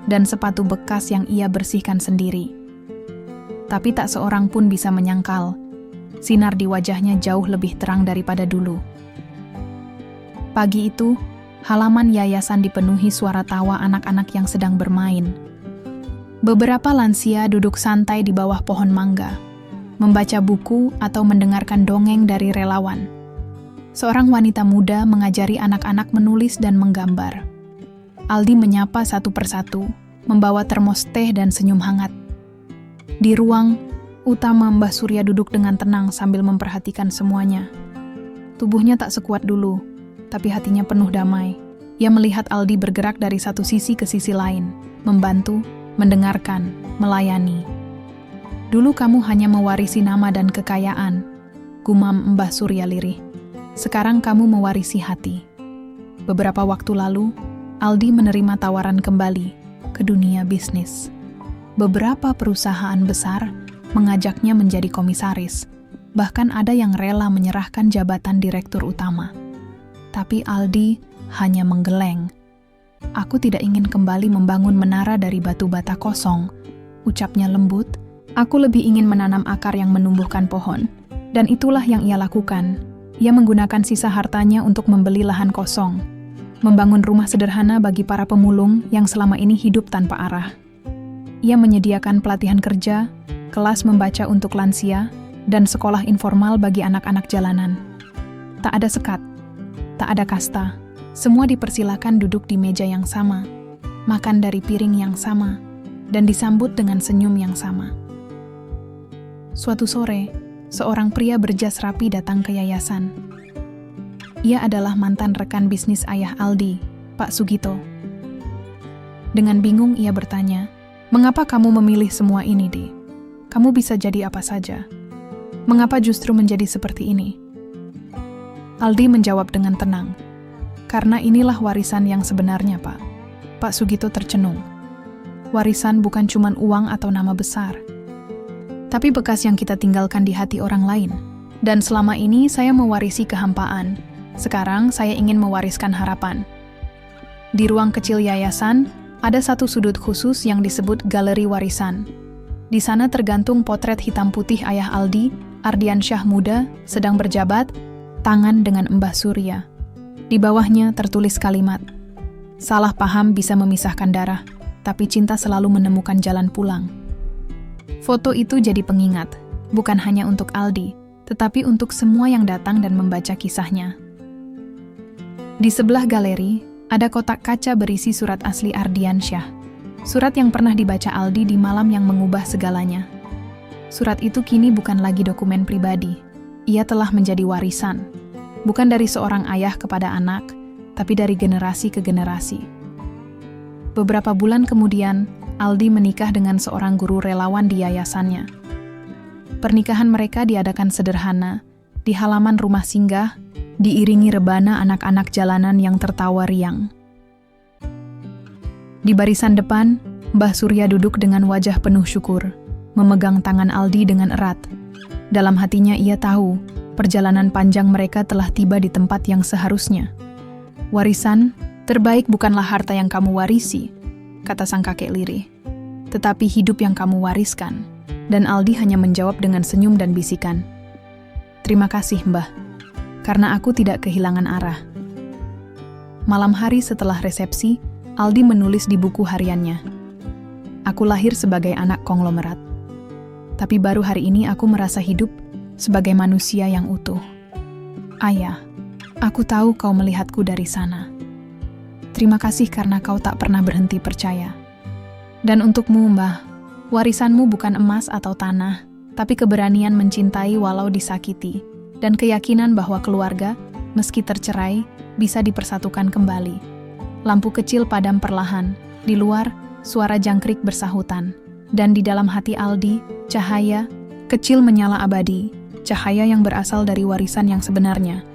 Speaker 1: dan sepatu bekas yang ia bersihkan sendiri. Tapi tak seorang pun bisa menyangkal, sinar di wajahnya jauh lebih terang daripada dulu. Pagi itu, halaman yayasan dipenuhi suara tawa anak-anak yang sedang bermain. Beberapa lansia duduk santai di bawah pohon mangga, membaca buku atau mendengarkan dongeng dari relawan. Seorang wanita muda mengajari anak-anak menulis dan menggambar. Aldi menyapa satu persatu, membawa termos teh dan senyum hangat. Di ruang utama Mbah Surya duduk dengan tenang sambil memperhatikan semuanya. Tubuhnya tak sekuat dulu, tapi hatinya penuh damai. Ia melihat Aldi bergerak dari satu sisi ke sisi lain, membantu, mendengarkan, melayani. Dulu kamu hanya mewarisi nama dan kekayaan, gumam Mbah Surya lirih. Sekarang kamu mewarisi hati. Beberapa waktu lalu, Aldi menerima tawaran kembali ke dunia bisnis. Beberapa perusahaan besar mengajaknya menjadi komisaris. Bahkan ada yang rela menyerahkan jabatan direktur utama. Tapi Aldi hanya menggeleng. "Aku tidak ingin kembali membangun menara dari batu bata kosong," ucapnya lembut. "Aku lebih ingin menanam akar yang menumbuhkan pohon." Dan itulah yang ia lakukan. Ia menggunakan sisa hartanya untuk membeli lahan kosong, membangun rumah sederhana bagi para pemulung yang selama ini hidup tanpa arah. Ia menyediakan pelatihan kerja, kelas membaca untuk lansia, dan sekolah informal bagi anak-anak jalanan. Tak ada sekat, tak ada kasta. Semua dipersilakan duduk di meja yang sama, makan dari piring yang sama, dan disambut dengan senyum yang sama. Suatu sore, seorang pria berjas rapi datang ke yayasan. Ia adalah mantan rekan bisnis ayah Aldi, Pak Sugito. Dengan bingung ia bertanya, "Mengapa kamu memilih semua ini, Di? Kamu bisa jadi apa saja. Mengapa justru menjadi seperti ini?" Aldi menjawab dengan tenang, "Karena inilah warisan yang sebenarnya, Pak." Pak Sugito tercenung. Warisan bukan cuma uang atau nama besar, tapi bekas yang kita tinggalkan di hati orang lain. Dan selama ini saya mewarisi kehampaan. Sekarang saya ingin mewariskan harapan. Di ruang kecil yayasan, ada satu sudut khusus yang disebut Galeri Warisan. Di sana tergantung potret hitam putih ayah Aldi, Ardiansyah muda, sedang berjabat, tangan dengan Mbah Surya. Di bawahnya tertulis kalimat, "Salah paham bisa memisahkan darah, tapi cinta selalu menemukan jalan pulang." Foto itu jadi pengingat, bukan hanya untuk Aldi, tetapi untuk semua yang datang dan membaca kisahnya. Di sebelah galeri, ada kotak kaca berisi surat asli Ardiansyah. Surat yang pernah dibaca Aldi di malam yang mengubah segalanya. Surat itu kini bukan lagi dokumen pribadi. Ia telah menjadi warisan. Bukan dari seorang ayah kepada anak, tapi dari generasi ke generasi. Beberapa bulan kemudian, Aldi menikah dengan seorang guru relawan di yayasannya. Pernikahan mereka diadakan sederhana, di halaman rumah singgah, diiringi rebana anak-anak jalanan yang tertawa riang. Di barisan depan, Mbah Surya duduk dengan wajah penuh syukur, memegang tangan Aldi dengan erat. Dalam hatinya ia tahu, perjalanan panjang mereka telah tiba di tempat yang seharusnya. "Warisan terbaik bukanlah harta yang kamu warisi," kata sang kakek lirih, "tetapi hidup yang kamu wariskan." Dan Aldi hanya menjawab dengan senyum dan bisikan, "Terima kasih, Mbah, karena aku tidak kehilangan arah." Malam hari setelah resepsi, Aldi menulis di buku hariannya, "Aku lahir sebagai anak konglomerat, tapi baru hari ini aku merasa hidup sebagai manusia yang utuh. Ayah, aku tahu kau melihatku dari sana. Terima kasih karena kau tak pernah berhenti percaya. Dan untukmu, Mbah, warisanmu bukan emas atau tanah, tapi keberanian mencintai walau disakiti, dan keyakinan bahwa keluarga, meski tercerai, bisa dipersatukan kembali." Lampu kecil padam perlahan, di luar, suara jangkrik bersahutan, dan di dalam hati Aldi, cahaya kecil menyala abadi, cahaya yang berasal dari warisan yang sebenarnya.